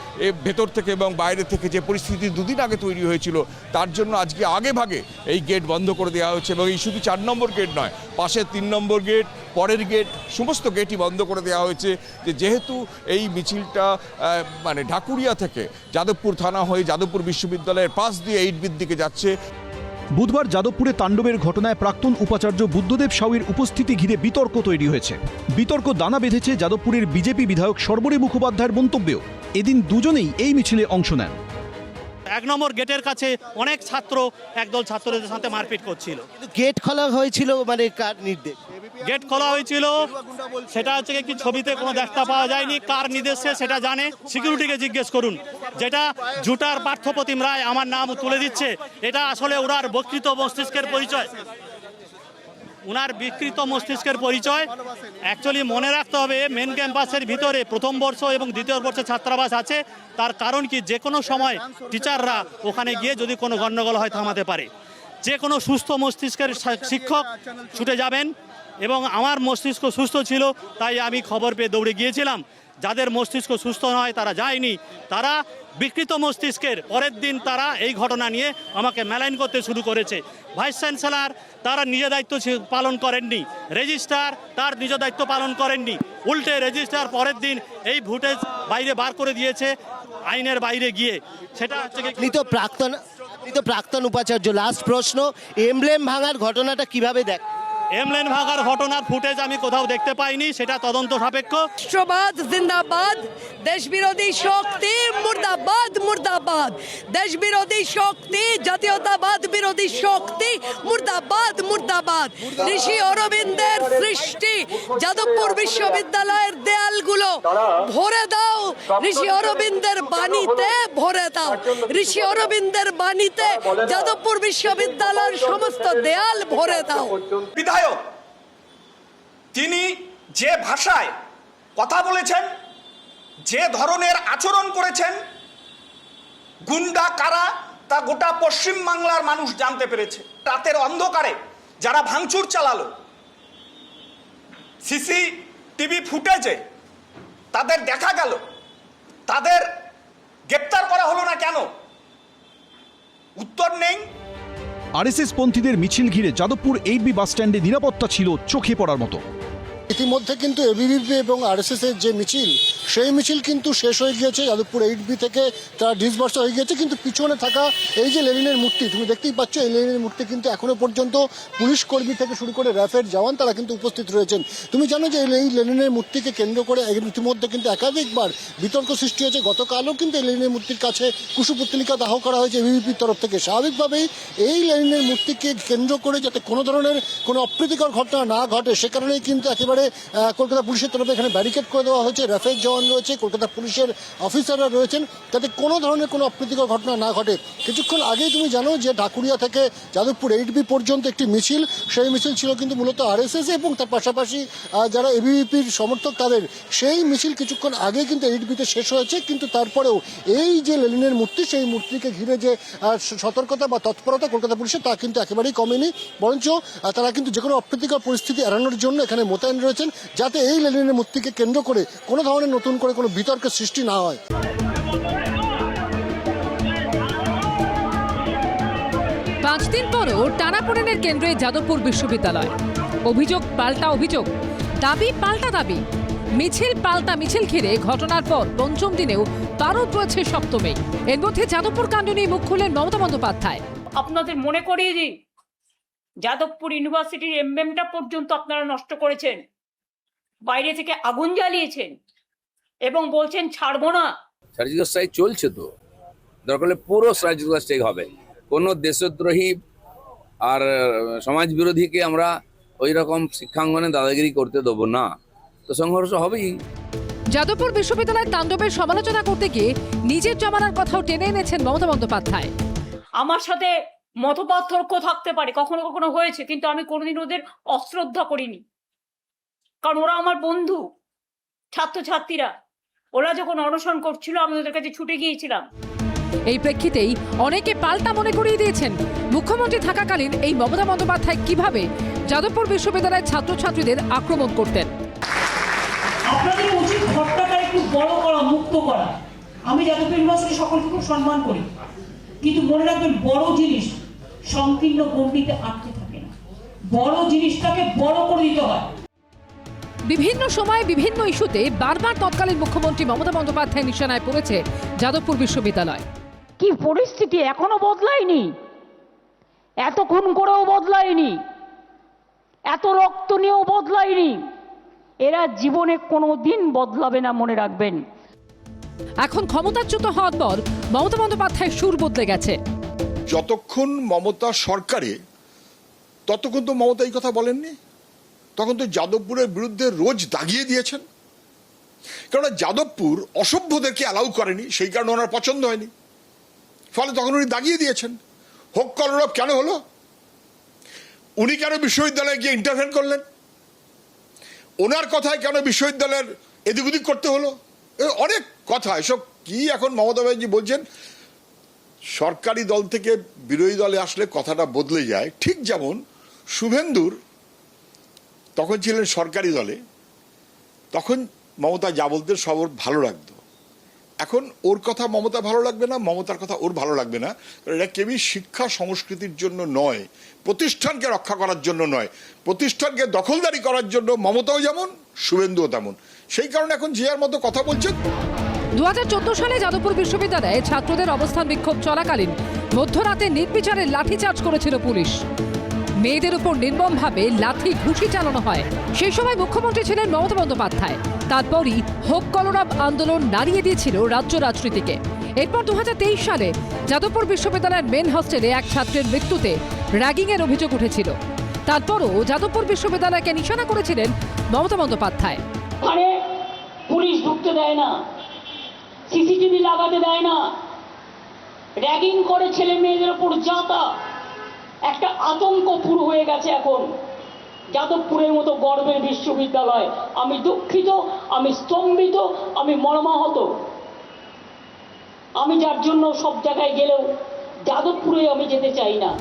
ভেতর থেকে এবং বাইরে থেকে, যে পরিস্থিতি দুদিন আগে তৈরি হয়েছিল তার জন্য আজকে আগে ভাগে এই গেট বন্ধ করে দেওয়া হয়েছে। এবং এই শুধু 4 নম্বর গেট নয়, পাশের 3 নম্বর গেট, পরের গেট, সমস্ত গেটই বন্ধ করে দেওয়া হয়েছে। যেহেতু এই মিছিলটা মানে ঢাকুরিয়া থেকে যাদবপুর থানা হয়ে যাদবপুর বিশ্ববিদ্যালয়ের পাশ দিয়ে 8B দিকে যাচ্ছে। বুধবার যাদবপুরে তাণ্ডবের ঘটনায় প্রাক্তন উপাচার্য বুদ্ধদেব সাউয়ের উপস্থিতি ঘিরে বিতর্ক তৈরি হয়েছে। বিতর্ক দানা বেঁধেছে যাদবপুরের বিজেপি বিধায়ক সর্বরী মুখোপাধ্যায়ের মন্তব্যেও। এদিন দুজনেই এই মিছিলে অংশ নেন। 1 নম্বর গেটের কাছে অনেক ছাত্র একদল ছাত্রদের সাথে মারপিট করছিল। গেট খোলা হয়েছিল মানে কার নির্দেশ? গেট খোলা হয়েছিল সেটা হচ্ছে কি ছবিতে কোনো দেখতে পাওয়া যায়নি, কার নির্দেশে সেটা জানে, সিকিউরিটিকে জিজ্ঞেস করুন। যেটা জুটার পার্থপ্রতিম রায় আমার নাম তুলে দিচ্ছে, এটা আসলে ওনার বিকৃত মস্তিষ্কের পরিচয়, ওনার বিকৃত মস্তিষ্কের পরিচয়। অ্যাকচুয়ালি মনে রাখতে হবে মেন ক্যাম্পাসের ভিতরে প্রথম বর্ষ এবং দ্বিতীয় বর্ষের ছাত্রাবাস আছে। তার কারণ কি, যে কোনো সময় টিচাররা ওখানে গিয়ে যদি কোনো গণ্ডগোল হয় থামাতে পারে। যে কোনো সুস্থ মস্তিষ্কের শিক্ষক ছুটে যাবেন, এবং আমার মস্তিষ্ক সুস্থ ছিল তাই আমি খবর পেয়ে দৌড়ে গিয়েছিলাম। যাদের মস্তিষ্ক সুস্থ নয় তারা যায়নি, তারা বিকৃত মস্তিষ্কের। পরের দিন তারা এই ঘটনা নিয়ে আমাকে মেলাইন করতে শুরু করেছে। ভাইস চ্যান্সেলর তারা নিজ দায়িত্ব পালন করেননি, রেজিস্ট্রার তার নিজ দায়িত্ব পালন করেননি, উল্টে রেজিস্ট্রার পরের দিন এই ফুটেজ বাইরে বার করে দিয়েছে আইনের বাইরে গিয়ে। সেটা হচ্ছে প্রাক্তন উপাচার্য, লাস্ট প্রশ্ন, এমব্লেম ভাঙার ঘটনাটা কিভাবে দেখ? এমলেন ভাগার ঘটনার ফুটেজ আমি কোথাও দেখতে পাইনি, সেটা তদন্ত সাপেক্ষ। রাষ্ট্রবাদ জিন্দাবাদ, দেশ বিরোধী শক্তি মুর্দাবাদ মুর্দাবাদ, দেশ বিরোধী শক্তি, জাতীয়তাবাদ বিরোধী শক্তি মুর্দাবাদ মুর্দাবাদ। ঋষি অরবিন্দের সৃষ্টি যাদবপুর বিশ্ববিদ্যালয়ের দেয়ালগুলো ভরে দাও, ঋষি অরবিন্দের বাণীতে ভরে দাও, ঋষি অরবিন্দের বাণীতে যাদবপুর বিশ্ববিদ্যালয়ের সমস্ত দেয়াল ভরে দাও। তিনি যে ভাষায় কথা বলেছেন, যে ধরনের আচরণ করেছেন, গুন্ডা কারা তা গোটা পশ্চিম বাংলার মানুষ জানতে পেরেছে। রাতের অন্ধকারে যারা ভাঙচুর চালালো, সিসিটিভি ফুটেজে তাদের দেখা গেল, তাদের গ্রেপ্তার করা হলো না কেন? উত্তর নেই। আরএসএস পন্থীদের মিছিল ঘিরে যাদবপুর 8B বাস স্ট্যান্ডে নিরাপত্তা ছিল চোখে পড়ার মতো। ইতিমধ্যে কিন্তু এবিভিপি এবং আরএসএস এর যে মিছিল, সেই মিছিল কিন্তু শেষ হয়ে গিয়েছে। যাদবপুর 8B থেকে তারা ডিসবার্স হয়ে গিয়েছে, কিন্তু পিছনে থাকা এই যে লেনিনের মূর্তি তুমি দেখতেই পাচ্ছ, এই লেনিনের মূর্তি কিন্তু এখনো পর্যন্ত পুলিশ কর্মী থেকে শুরু করে র্যাফের জওয়ান তারা কিন্তু উপস্থিত রয়েছেন। তুমি জানো যে এই লেনিনের মূর্তিকে কেন্দ্র করে ইতিমধ্যে কিন্তু একাধিকবার বিতর্ক সৃষ্টি হয়েছে। গতকালও কিন্তু এই লেনিনের মূর্তির কাছে কুশপুত্তলিকা দাহ করা হয়েছে এবিভিপির তরফ থেকে। স্বাভাবিকভাবেই এই লেনিনের মূর্তিকে কেন্দ্র করে যাতে কোনো ধরনের কোনো অপ্রীতিকর ঘটনা না ঘটে, সে কারণেই কিন্তু একেবারে কলকাতা পুলিশের তরফে এখানে ব্যারিকেড করে দেওয়া হয়েছে। র্যাফের জওয়ান রয়েছে, কলকাতা পুলিশের অফিসাররা রয়েছেন, যাতে কোনো ধরনের কোনো অপ্রীতিকর ঘটনা না ঘটে। কিছুক্ষণ আগেই তুমি জানো যে ঢাকুরিয়া থেকে যাদবপুর 8B পর্যন্ত একটি মিছিল, সেই মিছিল ছিল কিন্তু মূলত আরএসএস এবং তার পাশাপাশি যারা এবিভিপির সমর্থক তাদের। সেই মিছিল কিছুক্ষণ আগে কিন্তু 8Bতে শেষ হয়েছে, কিন্তু তারপরেও এই যে লেনিনের মূর্তি, সেই মূর্তিকে ঘিরে যে সতর্কতা বা তৎপরতা কলকাতা পুলিশের, তা কিন্তু একেবারেই কমেনি। বরঞ্চ তারা কিন্তু যে কোনো অপ্রীতিকর পরিস্থিতি এড়ানোর জন্য এখানে মোতায়েন রয়েছেন, যাতে এই লেনিনের মূর্তিকে কেন্দ্র করে কোনো ধরনের নতুন করে কোনো বিতর্কের সৃষ্টি না হয়। 5 দিন পরও টানাপোড়েনের কেন্দ্রে যাদবপুর বিশ্ববিদ্যালয়। অভিযোগ পাল্টা অভিযোগ, দাবি পাল্টা দাবি, মিছিল পাল্টা মিছিল ঘিরে ঘটনার পর পঞ্চম দিনেও পারদ রয়েছে সপ্তমে। এর মধ্যে যাদবপুর কাণ্ড নিয়ে মুখ খুললেন মমতা বন্দ্যোপাধ্যায়। আপনাদের মনে করিয়ে দিই, যাদবপুর ইউনিভার্সিটির এমব্লেমটা পর্যন্ত আপনারা নষ্ট করেছেন, বাইরে থেকে আগুন জ্বালিয়েছেন এবং বলছেন ছাড়বো না। সার্জিক্যাল স্ট্রাইক চলছে, তো দরকার হলে পুরো সার্জিক্যাল স্ট্রাইক হবে। কোনো দেশদ্রোহী আর সমাজ বিরোধীকে আমরা ওই রকম শিক্ষাঙ্গনে দাদাগিরি করতে দেবো না, তো সংঘর্ষ হবেই। যাদবপুর বিশ্ববিদ্যালয়ের তাণ্ডবের সমালোচনা করতে গিয়ে নিজের জমানার কথাও টেনে এনেছেন মমতা বন্দ্যোপাধ্যায়। আমার সাথে মতপার্থক্য থাকতে পারে, কখনো কখনো হয়েছে, কিন্তু আমি কোনোদিন ওদের অশ্রদ্ধা করিনি, কারণ ওরা আমার বন্ধু। ছাত্রছাত্রীরা ওরা যখন অনশন করছিল আমি ওদের কাছে ছুটে গিয়েছিলাম। এই প্রেক্ষিতেই অনেকে পাল্টা মনে করিয়ে দিয়েছেন মুখ্যমন্ত্রী থাকাকালীন এই মমতা বন্দ্যোপাধ্যায় কিভাবে যাদবপুর বিশ্ববিদ্যালয়ের ছাত্রছাত্রীদের আক্রমণ করতেন। আপনাদের উচিত ঘটনাটা একটু বড় করা, মুক্ত করা। আমি যাদবপুর ইউনিভার্সিটি সকলকে খুব সম্মান করি, কিন্তু মনে রাখবেন বড় জিনিস সংকীর্ণ গণ্ডিতে আটকে থাকে না, বড় জিনিসটাকে বড় করে দিতে হয়। বিভিন্ন সময় বিভিন্ন ইস্যুতে বারবার তৎকালীন মুখ্যমন্ত্রী মমতা বন্দ্যোপাধ্যায় নিশানায় পড়েছে যাদবপুর বিশ্ববিদ্যালয়। কি পরিস্থিতি এখনো বদলায়নি, এত খুন করেও বদলায়নি, এত রক্ত নিয়েও বদলায়নি, এরা জীবনে কোনোদিন বদলাবে না, মনে রাখবেন। এখন ক্ষমতাচ্যুত হওয়ার পর মমতা বন্দ্যোপাধ্যায়ের সুর বদলে গেছে। যতক্ষণ মমতা সরকারে ততক্ষণ তো মমতা এই কথা বলেননি। তখন তো যাদবপুরের বিরুদ্ধে রোজ দাগিয়ে দিয়েছেন, কারণ যাদবপুর অসভ্যদেরকে অ্যালাউ করেনি, সেই কারণে ওনার পছন্দ হয়নি, ফলে তখন উনি দাগিয়ে দিয়েছেন। হোক কলরব কেন হলো? উনি কেন বিশ্ববিদ্যালয়ে গিয়ে ইন্টারভেন করলেন? ওনার কথায় কেন বিশ্ববিদ্যালয়ের এদিক ওদিক করতে হলো? অনেক কথা, এসব কি এখন মমতা ব্যানার্জি বলছেন সরকারি দল থেকে বিরোধী দলে আসলে কথাটা বদলে যায়। ঠিক যেমন শুভেন্দুর তখন ছিলেন সরকারি দলে, তখন মমতা যা বলতেন সব ওর ভালো লাগতো, এখন ওর কথা মমতা ভালো লাগবে না, মমতার কথা ওর ভালো লাগবে না। এটা কেবলই শিক্ষা সংস্কৃতির জন্য নয়, প্রতিষ্ঠানকে রক্ষা করার জন্য নয়, প্রতিষ্ঠানকে দখলদারি করার জন্য মমতাও যেমন শুভেন্দুও তেমন। সেই কারণে এখন যে যার মতো কথা বলছেন। 2014 সালে যাদবপুর বিশ্ববিদ্যালয়ে ছাত্রদের অবস্থান বিক্ষোভ চলাকালীন মধ্যরাতে নির্বিচারে লাঠিচার্জ করেছিল পুলিশ। মেয়েদের উপর নির্মমভাবে লাঠি ঘুষি চালানো হয়। সেই সময় মুখ্যমন্ত্রী ছিলেন মমতা বন্দ্যোপাধ্যায়। তারপরই হোক কলরব আন্দোলন নাড়িয়ে দিয়েছিল রাজ্য রাজনীতিকে। এরপর 2023 সালে যাদবপুর বিশ্ববিদ্যালয়ের মেন হস্টেলে এক ছাত্রের মৃত্যুতে র্যাগিংয়ের অভিযোগ উঠেছিল। তারপরও যাদবপুর বিশ্ববিদ্যালয়কে নিশানা করেছিলেন মমতা বন্দ্যোপাধ্যায়। ওখানে পুলিশ ঢুকতে দেয় না, সিসিটিভি লাগাতে দেয় না, র্যাগিং করে ছেলে মেয়েদের উপর যাতা, একটা আতঙ্ক পুরো হয়ে গেছে এখন যাদবপুরের মতো গর্বের বিশ্ববিদ্যালয়। আমি দুঃখিত, আমি স্তম্ভিত, আমি মর্মাহত। আমি যার জন্য সব জায়গায় গেলেও যাদবপুরে আমি যেতে চাই না।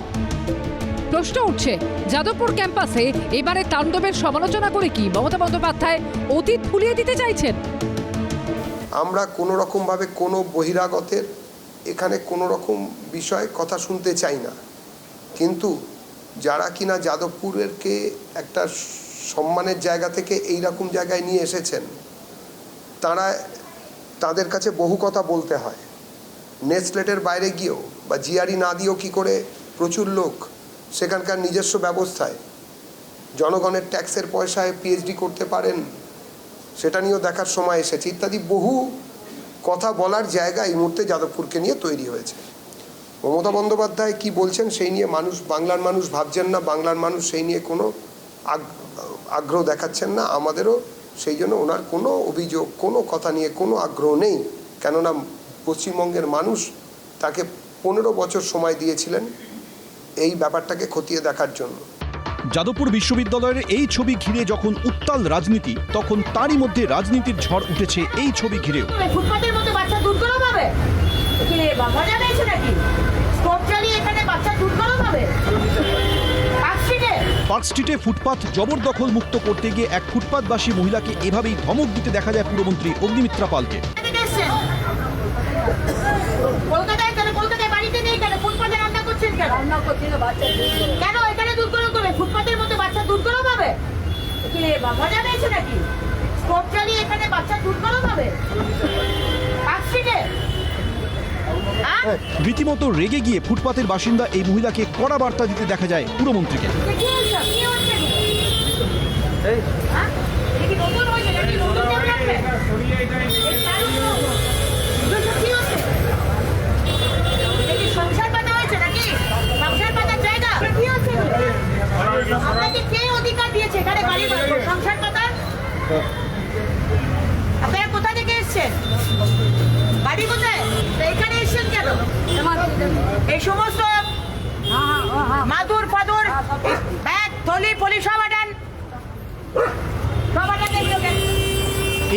প্রশ্ন উঠছে, যাদবপুর ক্যাম্পাসে এবারে তাণ্ডবের সমালোচনা করে কি মমতা বন্দ্যোপাধ্যায় অতীত ভুলিয়ে দিতে চাইছেন? আমরা কোনো রকমভাবে কোনো বহিরাগতের এখানে কোনো রকম বিষয়ে কথা শুনতে চাই না, কিন্তু যারা কিনা যাদবপুরেরকে একটা সম্মানের জায়গা থেকে এই রকম জায়গায় নিয়ে এসেছেন, তাদের কাছে বহু কথা বলতে হয়। নেটস্লেটের বাইরে গিয়েও বা জিআরই না দিয়েও কী করে প্রচুর লোক সেখানকার নিজস্ব ব্যবস্থায় জনগণের ট্যাক্সের পয়সায় পিএইচডি করতে পারেন, সেটা নিয়েও দেখার সময় এসেছে। ইত্যাদি বহু কথা বলার জায়গা এই মুহূর্তে যাদবপুরকে নিয়ে তৈরি হয়েছে। মমতা বন্দ্যোপাধ্যায় কি বলছেন সেই নিয়ে বাংলার মানুষ ভাবছেন না, বাংলার মানুষ সেই নিয়ে কোনো আগ্রহ দেখাচ্ছেন না। আমাদেরও সেই জন্য ওনার কোনো অভিযোগ, কোনো কথা নিয়ে কোনো আগ্রহ নেই, কেননা পশ্চিমবঙ্গের মানুষ তাকে 15 বছর সময় দিয়েছিলেন এই ব্যাপারটাকে খতিয়ে দেখার জন্য। যাদবপুর বিশ্ববিদ্যালয়ের এই ছবি ঘিরে যখন উত্তাল রাজনীতি, তখন তারই মধ্যে রাজনীতির ঝড় উঠেছে এই ছবি ঘিরেও। ফুটপাতের মতো বাচ্চা দুধ গরম হবে, মজা পেয়েছে নাকি? স্টোভ চালিয়ে এখানে বাচ্চা দুধ গরম হবে। পার্ক স্ট্রিটে ফুটপাত জবরদখল মুক্ত করতে গিয়ে এক ফুটপাতবাসী মহিলাকে এভাবেই ধমক দিতে দেখা যায় পুরমন্ত্রী অগ্নিমিত্রা পালকে। কলকাতায় বাড়িতে নেই কেন? ফুটপাতে রান্না করছেন কেন? রান্না করছেন বাচ্চা কেন এখানে দুধ গরম করবে? ফুটপাতের মতো বাচ্চা দুধ গরম হবে? মজা পেয়েছে নাকি? স্টোভ চালিয়ে এখানে বাচ্চা দুধ গরম হবে? পার্ক স্ট্রিটে রীতিমতো রেগে গিয়ে ফুটপাতের বাসিন্দা এই মহিলাকে কড়া বার্তা দিতে দেখা যায় পুরমন্ত্রীকে। কে অধিকার দিয়েছে এখানে গাড়ি সংসার পাতার? আপনারা কোথা থেকে এসছেন? বাড়ি কোথায়? এখানে এসছেন কেন? এই সমস্ত মাদুর ফাদুর ব্যাগ থলি ফলি সব আটান।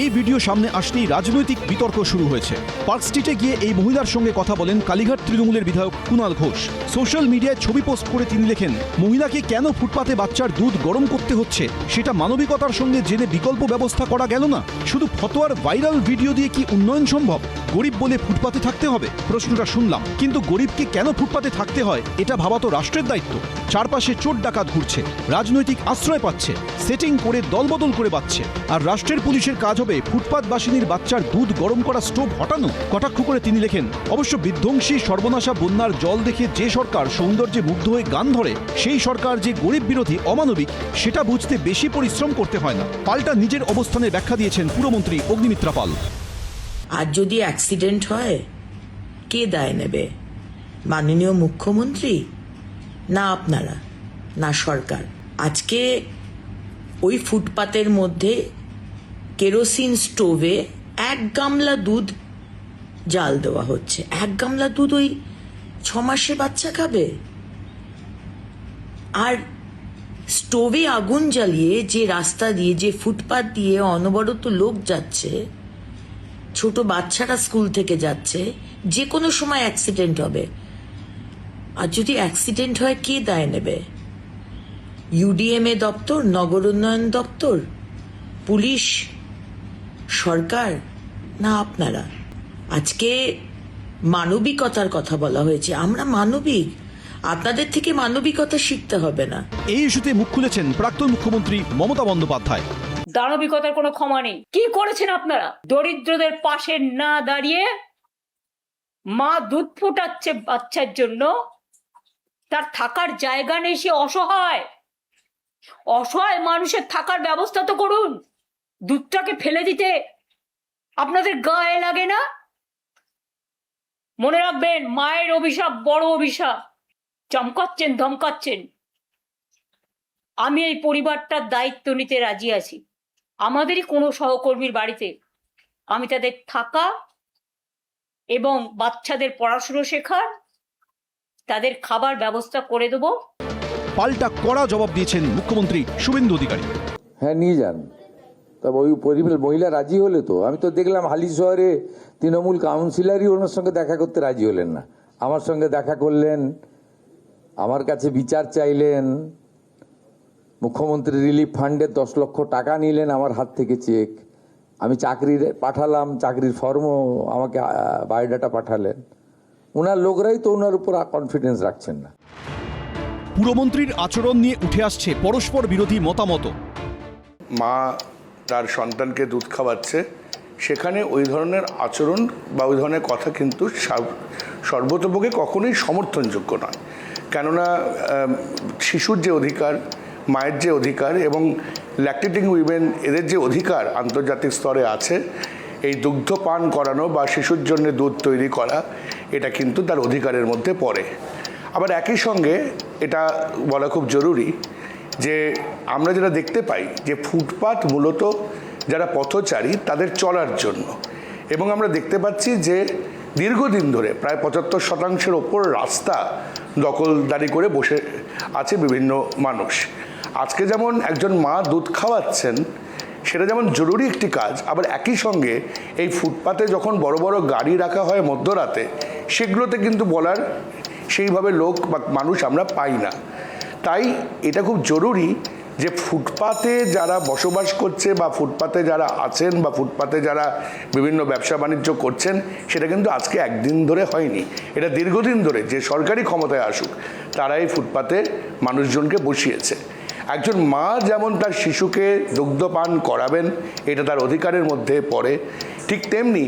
এই ভিডিও সামনে আসতেই রাজনৈতিক বিতর্ক শুরু হয়েছে। পার্ক স্ট্রিটে গিয়ে এই মহিলার সঙ্গে কথা বলেন কালীঘাট তৃণমূলের বিধায়ক কুণাল ঘোষ। সোশ্যাল মিডিয়ায় ছবি পোস্ট করে তিনি লেখেন, মহিলাকে কেন ফুটপাতে বাচ্চার দুধ গরম করতে হচ্ছে সেটা মানবিকতার সঙ্গে জেনে বিকল্প ব্যবস্থা করা গেল না। শুধু ফতোয়ার ভাইরাল ভিডিও দিয়ে কি উন্নয়ন সম্ভব? গরিব বলে ফুটপাতে থাকতে হবে? প্রশ্নটা শুনলাম, কিন্তু গরিবকে কেন ফুটপাতে থাকতে হয় এটা ভাবা তো রাষ্ট্রের দায়িত্ব। চারপাশে চোর ডাকাত ঘুরছে, রাজনৈতিক আশ্রয় পাচ্ছে, সেটিং করে দলবদল করে বাঁচছে, আর রাষ্ট্রের পুলিশের কাজ হবে ফুটপাত বাসিনীর বাচ্চার দুধ গরম করা স্টোভ হটানো। কটাক্ষ করে তিনি লেখেন, অবশ্য বিধ্বংসী সর্বনাশা বন্যার জল দেখে যে সরকার সৌন্দর্যে মুগ্ধ হয়ে গান ধরে, সেই সরকার যে গরিব বিরোধী অমানবিক সেটা বুঝতে বেশি পরিশ্রম করতে হয় না। পাল্টা নিজের অবস্থানে ব্যাখ্যা দিয়েছেন পুরমন্ত্রী অগ্নিমিত্রা পাল। আর যদি অ্যাক্সিডেন্ট হয় কে দায় নেবে? মাননীয় মুখ্যমন্ত্রী, না আপনারা, না সরকার? আজকে ওই ফুটপাতের মধ্যে কেরোসিন স্টোভে 1 গামলা দুধ জাল দেওয়া হচ্ছে। 1 গামলা দুধ ওই 6 মাসের বাচ্চা খাবে? আর স্টোভে আগুন জ্বালিয়ে যে রাস্তা দিয়ে, যে ফুটপাত দিয়ে অনবরত লোক যাচ্ছে, ছোট বাচ্চারা স্কুল থেকে যাচ্ছে, যে কোনো সময় অ্যাক্সিডেন্ট হবে। আর যদি অ্যাক্সিডেন্ট হয়, কে দায় নেবে? ইউডিএমএ দপ্তর, নগর উন্নয়ন দপ্তর, পুলিশ, সরকার, না আপনারা? আজকে মানবিকতার কথা বলা হয়েছে। আমরা মানবিক, আপনাদের থেকে মানবিকতা শিখতে হবে না। এই ইস্যুতে মুখ খুলেছেন প্রাক্তন মুখ্যমন্ত্রী মমতা বন্দ্যোপাধ্যায়। দানবিকতার কোনো ক্ষমা নেই। কি করেছেন আপনারা? দরিদ্রদের পাশে না দাঁড়িয়ে মা দুধ ফোটাচ্ছে বাচ্চার জন্য, তার থাকার জায়গা নেই, সে অসহায়। অসহায় মানুষের থাকার ব্যবস্থা তো করুন। দুধটাকে ফেলে দিতে আপনাদের গায়ে লাগে না? মনে রাখবেন, মায়ের অভিশাপ বড় অভিশাপ। চমকাচ্ছেন, ধমকাচ্ছেন। আমি এই পরিবারটার দায়িত্ব নিতে রাজি আছি। আমাদেরই কোনো সহকর্মীর বাড়িতে আমি তাদের থাকা এবং বাচ্চাদের পড়াশুনো শেখার, তাদের খাবার ব্যবস্থা করে দেবো। পাল্টা কড়া জবাব দিয়েছেন মুখ্যমন্ত্রী শুভেন্দু অধিকারী। হ্যাঁ, নিয়ে যান। তবে ওই মহিলা রাজি হলে তো, আমি তো দেখলাম হালি শহরে তৃণমূল কাউন্সিলরই ওনার সঙ্গে দেখা করতে রাজি হলেন না। আমার সঙ্গে দেখা করলেন, আমার কাছে বিচার চাইলেন, মুখ্যমন্ত্রী রিলিফ ফান্ডের 10 লক্ষ টাকা নিলেন আমার হাত থেকে চেক। আমি চাকরির পাঠালাম, চাকরির ফর্মও আমাকে বায়োডাটা পাঠালেন। ওনার লোকরাই তো ওনার উপর কনফিডেন্স রাখছেন না। পুরমন্ত্রীর আচরণ নিয়ে উঠে আসছে পরস্পর বিরোধী মতামত। মা তার সন্তানকে দুধ খাওয়াচ্ছে, সেখানে ওই ধরনের আচরণ বা ওই ধরনের কথা কিন্তু সর্বতোপক্ষে কখনোই সমর্থনযোগ্য নয়। কেননা শিশুর যে অধিকার, মায়ের যে অধিকার এবং ল্যাকটেটিং উইমেন, এদের যে অধিকার আন্তর্জাতিক স্তরে আছে, এই দুগ্ধ পান করানো বা শিশুর জন্য দুধ তৈরি করা, এটা কিন্তু তার অধিকারের মধ্যে পড়ে। আবার একই সঙ্গে এটা বলা খুব জরুরি যে আমরা যেটা দেখতে পাই যে ফুটপাত মূলত যারা পথচারী তাদের চলার জন্য, এবং আমরা দেখতে পাচ্ছি যে দীর্ঘদিন ধরে প্রায় 75% ওপর রাস্তা দখলদারি করে বসে আছে বিভিন্ন মানুষ। আজকে যেমন একজন মা দুধ খাওয়াচ্ছেন, সেটা যেমন জরুরি একটি কাজ, আবার একই সঙ্গে এই ফুটপাতে যখন বড় বড় গাড়ি রাখা হয় মধ্যরাতে, সেগুলোতে কিন্তু বলার সেইভাবে লোক বা মানুষ আমরা পাই না। তাই এটা খুব জরুরি যে ফুটপাতে যারা বসবাস করছে বা ফুটপাতে যারা আছেন বা ফুটপাতে যারা বিভিন্ন ব্যবসা বাণিজ্য করছেন, সেটা কিন্তু আজকে একদিন ধরে হয়নি, এটা দীর্ঘদিন ধরে যে সরকারি ক্ষমতায় আসুক তারা এই ফুটপাতে মানুষজনকে বসিয়েছে। একজন মা যেমন তার শিশুকে দুগ্ধপান করাবেন, এটা তার অধিকারের মধ্যে পড়ে, ঠিক তেমনি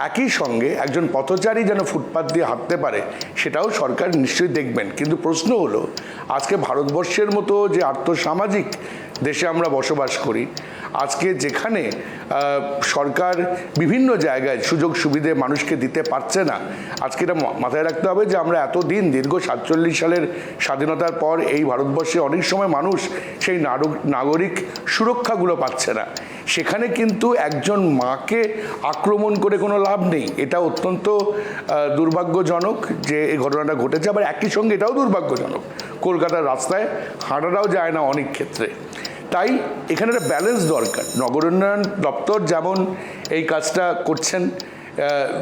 একই সঙ্গে একজন পথচারী যেন ফুটপাত দিয়ে হাঁটতে পারে, সেটাও সরকার নিশ্চয়ই দেখবেন। কিন্তু প্রশ্ন হলো, আজকে ভারতবর্ষের মতো যে আর্থসামাজিক দেশে আমরা বসবাস করি, আজকে যেখানে সরকার বিভিন্ন জায়গায় সুযোগ সুবিধে মানুষকে দিতে পারছে না, আজকে এটা মাথায় রাখতে হবে যে আমরা এতদিন দীর্ঘ 47 সালের স্বাধীনতার পর এই ভারতবর্ষে অনেক সময় মানুষ সেই নাগরিক সুরক্ষাগুলো পাচ্ছে না। সেখানে কিন্তু একজন মাকে আক্রমণ করে কোনো লাভ নেই। এটা অত্যন্ত দুর্ভাগ্যজনক যে এই ঘটনাটা ঘটেছে। আবার একই সঙ্গে এটাও দুর্ভাগ্যজনক, কলকাতার রাস্তায় হাঁটাটাও যায় না অনেক ক্ষেত্রে। তাই এখানে একটা ব্যালেন্স দরকার। নগর উন্নয়ন দপ্তর যেমন এই কাজটা করছেন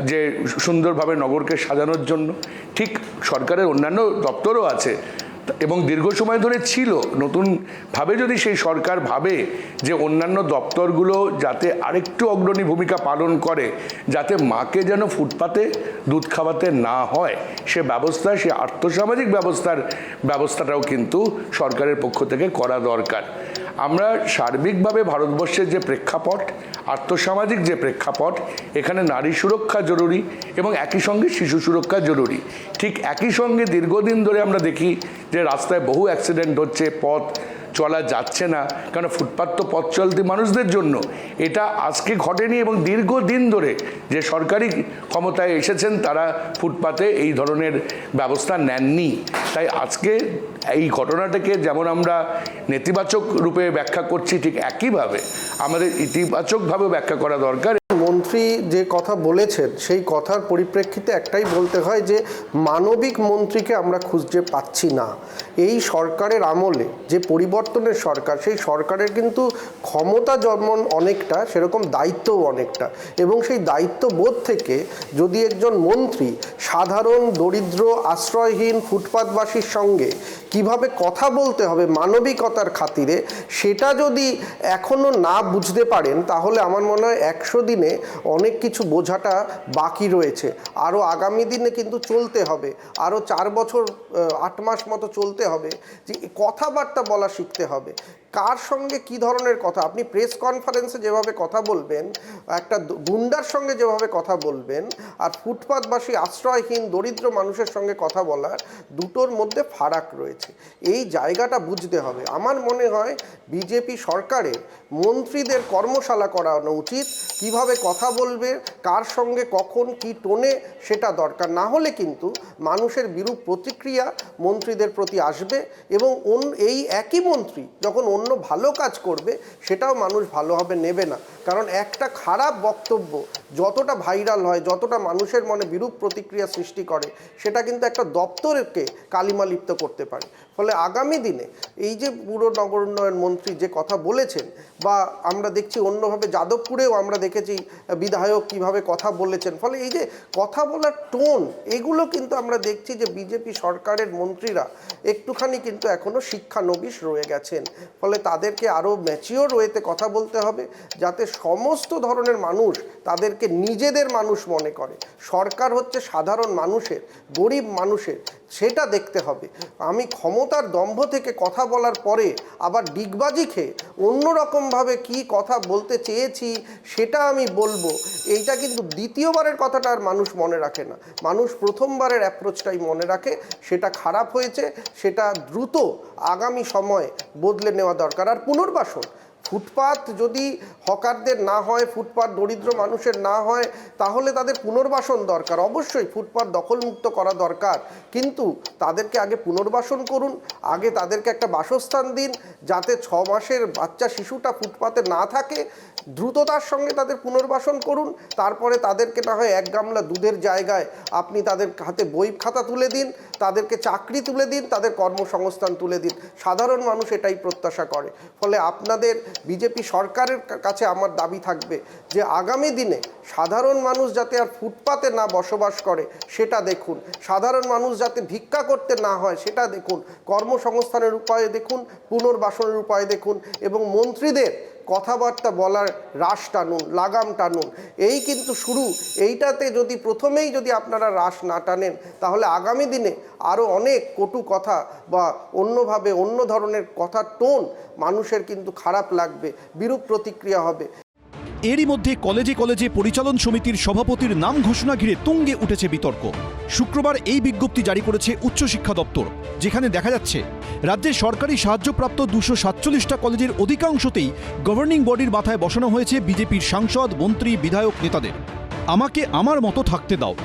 যে সুন্দরভাবে নগরকে সাজানোর জন্য, ঠিক সরকারের অন্যান্য দপ্তরও আছে এবং দীর্ঘ সময় ধরে ছিল। নতুনভাবে যদি সেই সরকার ভাবে যে অন্যান্য দপ্তরগুলো যাতে আরেকটু অগ্রণী ভূমিকা পালন করে, যাতে মাকে যেন ফুটপাতে দুধ খাওয়াতে না হয়, সে ব্যবস্থা, সে আর্থসামাজিক ব্যবস্থাটাও কিন্তু সরকারের পক্ষ থেকে করা দরকার। আমরা সার্বিকভাবে ভারতবর্ষের যে প্রেক্ষাপট, আর্থসামাজিক যে প্রেক্ষাপট, এখানে নারী সুরক্ষা জরুরি এবং একই সঙ্গে শিশু সুরক্ষা জরুরি। ঠিক একই সঙ্গে দীর্ঘদিন ধরে আমরা দেখি যে রাস্তায় বহু অ্যাক্সিডেন্ট হচ্ছে, পথ চলা যাচ্ছে না, কারণ ফুটপাত তো পথ চলতি মানুষদের জন্য। এটা আজকে ঘটেনি এবং দীর্ঘদিন ধরে যে সরকারি ক্ষমতায় এসেছেন তারা ফুটপাতে এই ধরনের ব্যবস্থা নেননি। তাই আজকে এই ঘটনাটাকে যেমন আমরা নেতিবাচক রূপে ব্যাখ্যা করছি, ঠিক একইভাবে আমাদের ইতিবাচকভাবে ব্যাখ্যা করা দরকার। মন্ত্রী যে কথা বলেছেন সেই কথার পরিপ্রেক্ষিতে একটাই বলতে হয় যে মানবিক মন্ত্রীকে আমরা খুঁজে পাচ্ছি না। এই সরকারের আমলে যে পরিবর্তনের সরকার, সেই সরকারের কিন্তু ক্ষমতা যেমন অনেকটা, সেরকম দায়িত্বও অনেকটা, এবং সেই দায়িত্ববোধ থেকে যদি একজন মন্ত্রী সাধারণ দরিদ্র আশ্রয়হীন ফুটপাতবাসীর সঙ্গে কিভাবে কথা বলতে হবে মানবিকতার খাতিরে, সেটা যদি এখনও না বুঝতে পারেন, তাহলে আমার মনে হয় 100 দিনে অনেক কিছু বোঝাটা বাকি রয়েছে। আরও আগামী দিনে কিন্তু চলতে হবে, আরও 4 বছর 8 মাস মতো চলতে হবে, যে কথাবার্তা বলা শিখতে হবে। কার সঙ্গে কি ধরনের কথা, আপনি প্রেস কনফারেন্সে যেভাবে কথা বলবেন, একটা গুন্ডার সঙ্গে যেভাবে কথা বলবেন, আর ফুটপাতবাসী আশ্রয়হীন দরিদ্র মানুষের সঙ্গে কথা বলার দুটোর মধ্যে ফারাক রয়েছে। এই জায়গাটা বুঝতে হবে। আমার মনে হয় বিজেপি সরকারের মন্ত্রীদের কর্মশালা করানো উচিত, কিভাবে কথা বলবে, কার সঙ্গে কখন কি টোনে, সেটা দরকার। না হলে কিন্তু মানুষের বিরূপ প্রতিক্রিয়া মন্ত্রীদের প্রতি আসবে, এবং এই একই মন্ত্রী যখন অন্য ভালো কাজ করবে সেটাও মানুষ ভালোভাবে নেবে না। কারণ একটা খারাপ বক্তব্য যতটা ভাইরাল হয়, যতটা মানুষের মনে বিরূপ প্রতিক্রিয়া সৃষ্টি করে, সেটা কিন্তু একটা দপ্তরকে কালিমালিপ্ত করতে পারে। ফলে আগামী দিনে এই যে পুর নগর উন্নয়ন মন্ত্রী যে কথা বলেছেন, বা আমরা দেখছি অন্যভাবে যাদবপুরেও আমরা দেখেছি বিধায়ক কিভাবে কথা বলেছেন, ফলে এই যে কথা বলার টোন, এগুলো কিন্তু আমরা দেখছি যে বিজেপি সরকারের মন্ত্রীরা একটুখানি কিন্তু এখনও শিক্ষানবিশ রয়ে গেছেন। ফলে তাদেরকে আরও ম্যাচিওর ওয়েতে কথা বলতে হবে, যাতে সমস্ত ধরনের মানুষ তাদেরকে নিজেদের মানুষ মনে করে। সরকার হচ্ছে সাধারণ মানুষের, গরিব মানুষের, সেটা দেখতে হবে। আমি ক্ষমতার দম্ভ থেকে কথা বলার পরে আবার ডিগবাজি খেয়ে অন্যরকমভাবে কি কথা বলতে চেয়েছি সেটা আমি বলবো, এইটা কিন্তু দ্বিতীয়বারের কথাটা আর মানুষ মনে রাখে না। মানুষ প্রথমবারের অ্যাপ্রোচটাই মনে রাখে। সেটা খারাপ হয়েছে, সেটা দ্রুত আগামী সময়ে বদলে নেওয়া দরকার। আর পুনর্বাসন, ফুটপাত যদি হকারদের না হয়, ফুটপাত দরিদ্র মানুষের না হয়, তাহলে তাদের পুনর্বাসন দরকার। অবশ্যই ফুটপাত দখলমুক্ত করা দরকার, কিন্তু তাদেরকে আগে পুনর্বাসন করুন, আগে তাদেরকে একটা বাসস্থান দিন, যাতে 6 মাসের বাচ্চা শিশুটা ফুটপাতে না থাকে। দ্রুততার সঙ্গে তাদের পুনর্বাসন করুন, তারপরে তাদেরকে না হয় 1 গামলা দুধের জায়গায় আপনি তাদের হাতে বই খাতা তুলে দিন, তাদেরকে চাকরি তুলে দিন, তাদের কর্মসংস্থান তুলে দিন। সাধারণ মানুষ এটাই প্রত্যাশা করে। ফলে আপনাদের বিজেপি সরকারের কাছে আমার দাবি থাকবে যে আগামী দিনে সাধারণ মানুষ যাতে আর ফুটপাতে না বসবাস করে সেটা দেখুন, সাধারণ মানুষ যাতে ভিক্ষা করতে না হয় সেটা দেখুন, কর্মসংস্থানের উপায়ে দেখুন, পুনর্বাসনের উপায়ে দেখুন, এবং মন্ত্রীদের কথাবার্তা বলার রাশ টানুন, লাগাম টানুন। এই কিন্তু শুরু। এইটাতে যদি প্রথমেই যদি আপনারা রাশ না টানেন, তাহলে আগামী দিনে আরও অনেক কটু কথা বা অন্যভাবে অন্য ধরনের কথার টোন মানুষের কিন্তু খারাপ লাগবে, বিরূপ প্রতিক্রিয়া হবে। এরই মধ্যে কলেজে কলেজে পরিচালন সমিতির সভাপতির নাম ঘোষণা ঘিরে তুঙ্গে উঠেছে বিতর্ক। শুক্রবার এই বিজ্ঞপ্তি জারি করেছে উচ্চশিক্ষা দপ্তর, যেখানে দেখা যাচ্ছে রাজ্যের সরকারি সাহায্যপ্রাপ্ত 247টা কলেজের অধিকাংশতেই গভর্নিং বডির মাথায় বসানো হয়েছে বিজেপির সাংসদ, মন্ত্রী, বিধায়ক নেতাদের। আমাকে আমার মতো থাকতে দাও।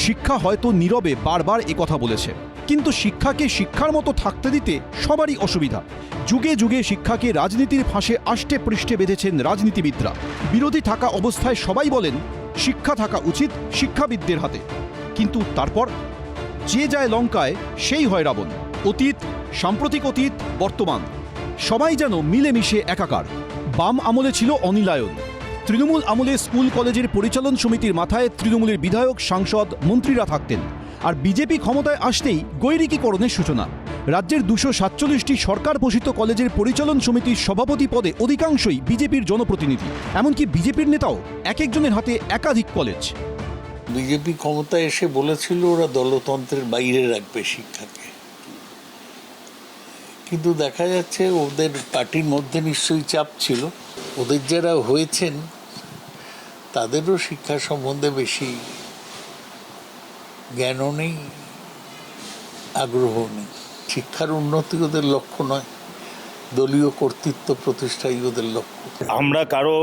শিক্ষা হয়তো নীরবে বারবার একথা বলেছে, কিন্তু শিক্ষাকে শিক্ষার মতো থাকতে দিতে সবারই অসুবিধা। যুগে যুগে শিক্ষাকে রাজনীতির ফাঁসে আষ্টে পৃষ্ঠে বেঁধেছেন রাজনীতিবিদরা। বিরোধী থাকা অবস্থায় সবাই বলেন শিক্ষা থাকা উচিত শিক্ষাবিদদের হাতে, কিন্তু তারপর যে যায় লঙ্কায় সেই হয় রাবণ। অতীত, সাম্প্রতিক অতীত, বর্তমান সবাই যেন মিলেমিশে একাকার। বাম আমলে ছিল অনিলায়ন, তৃণমূল আমলে স্কুল কলেজের পরিচালন সমিতির মাথায় তৃণমূলের বিধায়ক, সাংসদ, মন্ত্রীরা থাকতেন। আর বিজেপি ক্ষমতায় আসতেই গৈরিকীকরণের সূচনা। রাজ্যের 247টি সরকার পোষিত কলেজের পরিচালন সমিতির সভাপতি পদে অধিকাংশই বিজেপির জনপ্রতিনিধি। এমনকি বিজেপির নেতাও এক একজনের হাতে একাধিক কলেজ। বিজেপি ক্ষমতায় এসে বলেছিল ওরা দলতন্ত্রের বাইরে রাখবে শিক্ষাকে, কিন্তু দেখা যাচ্ছে ওদের পার্টির মধ্যে নিশ্চয়ই চাপ ছিল। ওদের যারা হয়েছেন তাদেরও শিক্ষা সম্বন্ধে বেশি জ্ঞানও নেই, আগ্রহ নেই। শিক্ষার উন্নতি ওদের লক্ষ্য নয়, দলীয় কর্তৃত্ব প্রতিষ্ঠাই ওদের লক্ষ্য। আমরা কারো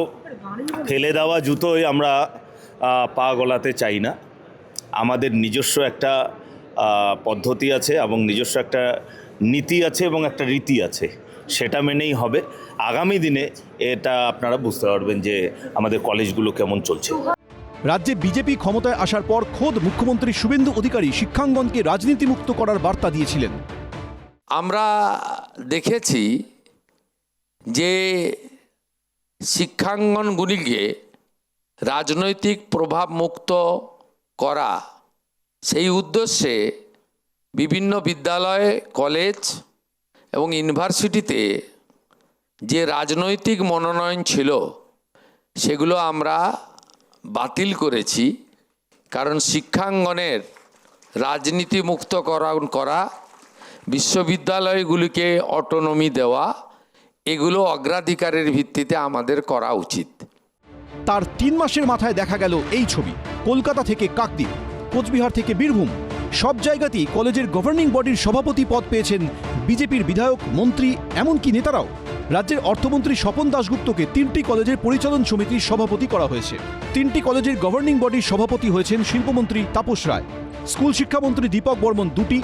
ফেলে দেওয়া জুতোয় আমরা পা গলাতে চাই না। আমাদের নিজস্ব একটা পদ্ধতি আছে এবং নিজস্ব একটা নীতি আছে এবং একটা রীতি আছে, সেটা মেনেই হবে। আগামী দিনে এটা আপনারা বুঝতে পারবেন যে আমাদের কলেজগুলো কেমন চলছে। রাজ্যে বিজেপি ক্ষমতায় আসার পর খোদ মুখ্যমন্ত্রী শুভেন্দু অধিকারী শিক্ষাঙ্গনকে রাজনীতিমুক্ত করার বার্তা দিয়েছিলেন। আমরা দেখেছি যে শিক্ষাঙ্গনগুলিকে রাজনৈতিক প্রভাব মুক্ত করা, সেই উদ্দেশ্যে বিভিন্ন বিদ্যালয়, কলেজ এবং ইউনিভার্সিটিতে যে রাজনৈতিক মনোনয়ন ছিল সেগুলো আমরা বাতিল করেছি। কারণ শিক্ষাঙ্গনের রাজনীতি মুক্ত করা, বিশ্ববিদ্যালয়গুলিকে অটোনমি দেওয়া, এগুলো অগ্রাধিকারের ভিত্তিতে আমাদের করা উচিত। তার 3 মাসের মাথায় দেখা গেল এই ছবি। কলকাতা থেকে কাকদ্বীপ, কোচবিহার থেকে বীরভূম, সব জায়গাতেই কলেজের গভর্নিং বডির সভাপতি পদ পেয়েছেন বিজেপির বিধায়ক, মন্ত্রী, এমনকি নেতারাও। রাজ্যের অর্থমন্ত্রী স্বপন দাশগুপ্তকে 3টি কলেজের পরিচালন সমিতির সভাপতি করা হয়েছে। 3টি কলেজের গভর্নিং বডির সভাপতি হয়েছেন শিল্পমন্ত্রী তাপস রায়, স্কুল শিক্ষামন্ত্রী দীপক বর্মন 2টি,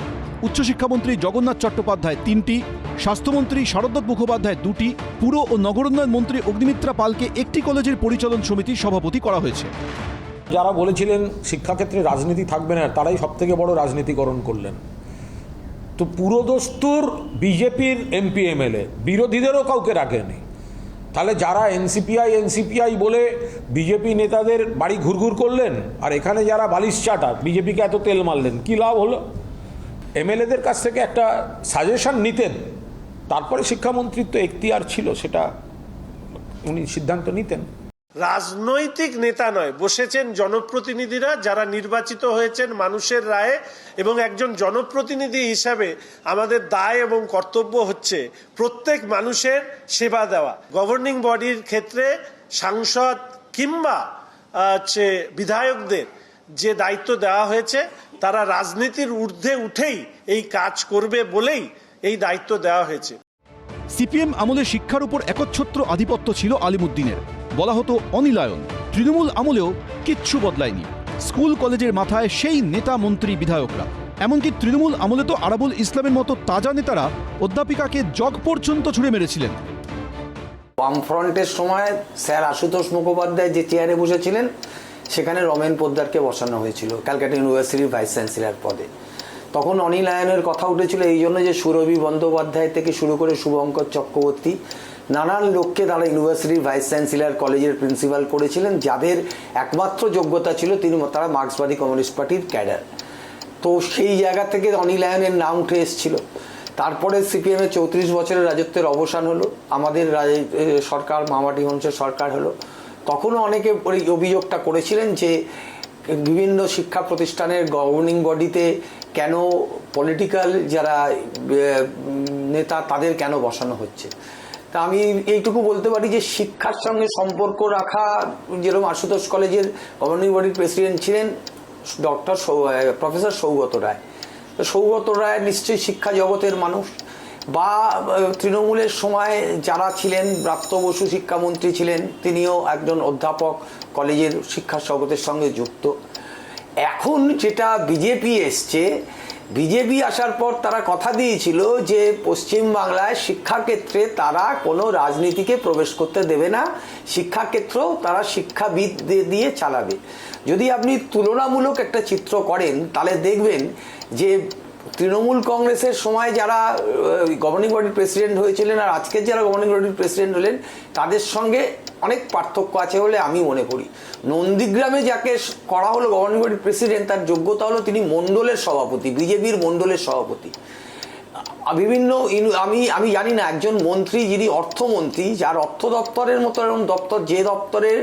উচ্চশিক্ষামন্ত্রী জগন্নাথ চট্টোপাধ্যায় 3টি, স্বাস্থ্যমন্ত্রী শারদত্ত মুখোপাধ্যায় 2টি, পুর ও নগরোন্নয়ন মন্ত্রী অগ্নিমিত্রা পালকে 1টি কলেজের পরিচালন সমিতির সভাপতি করা হয়েছে। যারা বলেছিলেন শিক্ষাক্ষেত্রে রাজনীতি থাকবে না, তারাই সবথেকে বড় রাজনীতিকরণ করলেন। তো পুরোদস্তুর বিজেপির এমপি এমএলএ, বিরোধীদেরও কাউকে রাখেনি। তাহলে যারা এনসিপিআই বলে বিজেপি নেতাদের বাড়ি ঘুরঘুর করলেন, আর এখানে যারা বালিশ চাটা বিজেপিকে এত তেল মারলেন, কী লাভ হলো? এমএলএদের কাছ থেকে একটা সাজেশন নিতেন, তারপরে শিক্ষামন্ত্রীর তো এখতিয়ার ছিল, সেটা উনি সিদ্ধান্ত নিতেন। রাজনৈতিক নেতা নয়, বসেছেন জনপ্রতিনিধিরা যারা নির্বাচিত হয়েছেন মানুষের রায়ে, এবং একজন জনপ্রতিনিধি হিসাবে আমাদের দায় এবং কর্তব্য হচ্ছে প্রত্যেক মানুষের সেবা দেওয়া। গভর্নিং বডির ক্ষেত্রে সাংসদ কিংবা বিধায়কদের যে দায়িত্ব দেওয়া হয়েছে, তারা রাজনীতির ঊর্ধ্বে উঠেই এই কাজ করবে বলেই এই দায়িত্ব দেওয়া হয়েছে। সিপিএম আমলে শিক্ষার উপর একচ্ছত্র আধিপত্য ছিল আলিমুদ্দিনের, বলা হতো অনিলায়ন। তৃণমূল আমলেও কিচ্ছু বদলায়নি। স্কুল কলেজের মাথায় সেই নেতা, মন্ত্রী, বিধায়করা। এমনকি তৃণমূল আমলে তো আরাবুল ইসলামের মতো তাজা নেতারা অধ্যাপিকাকে জগ পর্যন্ত ছুড়ে মেরেছিলেন। বামফ্রন্টের সময় স্যার আশুতোষ মুখোপাধ্যায় যে চেয়ারে বসেছিলেন, সেখানে রমেন পোদ্দারকে বসানো হয়েছিল ক্যালকাটা ইউনিভার্সিটির ভাইস চ্যান্সেলর পদে। তখন অনিলায়নের কথা উঠেছিল এই জন্য যে সুরভি বন্দ্যোপাধ্যায় থেকে শুরু করে শুভঙ্কর চক্রবর্তী নানান লোককে তারা ইউনিভার্সিটির ভাইস চ্যান্সেলর, কলেজের প্রিন্সিপাল করেছিলেন, যাদের একমাত্র যোগ্যতা ছিল তারা মার্ক্সবাদী কমিউনিস্ট পার্টির ক্যাডার। তো সেই জায়গা থেকে অনিলায়নের নাম উঠে এসেছিল। তারপরে সিপিএমের 34 বছরের রাজত্বের অবসান হলো, আমাদের সরকার, মামাটি মানুষের সরকার হলো। তখনও অনেকে ওই অভিযোগটা করেছিলেন যে বিভিন্ন শিক্ষা প্রতিষ্ঠানের গভর্নিং বডিতে কেন পলিটিক্যাল যারা নেতা তাদের কেন বসানো হচ্ছে। তা আমি এইটুকু বলতে পারি যে শিক্ষার সঙ্গে সম্পর্ক রাখা, যেরকম আশুতোষ কলেজের গভর্নিং বডির প্রেসিডেন্ট ছিলেন প্রফেসর সৌগত রায়। তো সৌগত রায় নিশ্চয়ই শিক্ষা জগতের মানুষ, বা তৃণমূলের সময় যারা ছিলেন, ব্রাত্য বসু শিক্ষামন্ত্রী ছিলেন, তিনিও একজন অধ্যাপক, কলেজের শিক্ষা জগতের সঙ্গে যুক্ত। এখন যেটা বিজেপি এসছে, বিজেপি আসার পর তারা কথা দিয়েছিল যে পশ্চিমবাংলায় শিক্ষাক্ষেত্রে তারা কোনো রাজনীতিকে প্রবেশ করতে দেবে না, শিক্ষাক্ষেত্রেও তারা শিক্ষাবিদ দিয়ে চালাবে। যদি আপনি তুলনামূলক একটা চিত্র করেন তাহলে দেখবেন যে তৃণমূল কংগ্রেসের সময় যারা গভর্নিং বডির প্রেসিডেন্ট হয়েছিলেন আর আজকের যারা গভর্নিং বডির প্রেসিডেন্ট হলেন, তাদের সঙ্গে অনেক পার্থক্য আছে বলে আমি মনে করি। নন্দীগ্রামে যাকে করা হলো গভর্নিং বডির প্রেসিডেন্ট, তার যোগ্যতা হলো তিনি মণ্ডলের সভাপতি, বিজেপির মণ্ডলের সভাপতি। বিভিন্ন আমি জানি না, একজন মন্ত্রী যিনি অর্থমন্ত্রী, যার অর্থ দপ্তরের মতো এরকম দপ্তর, যে দপ্তরের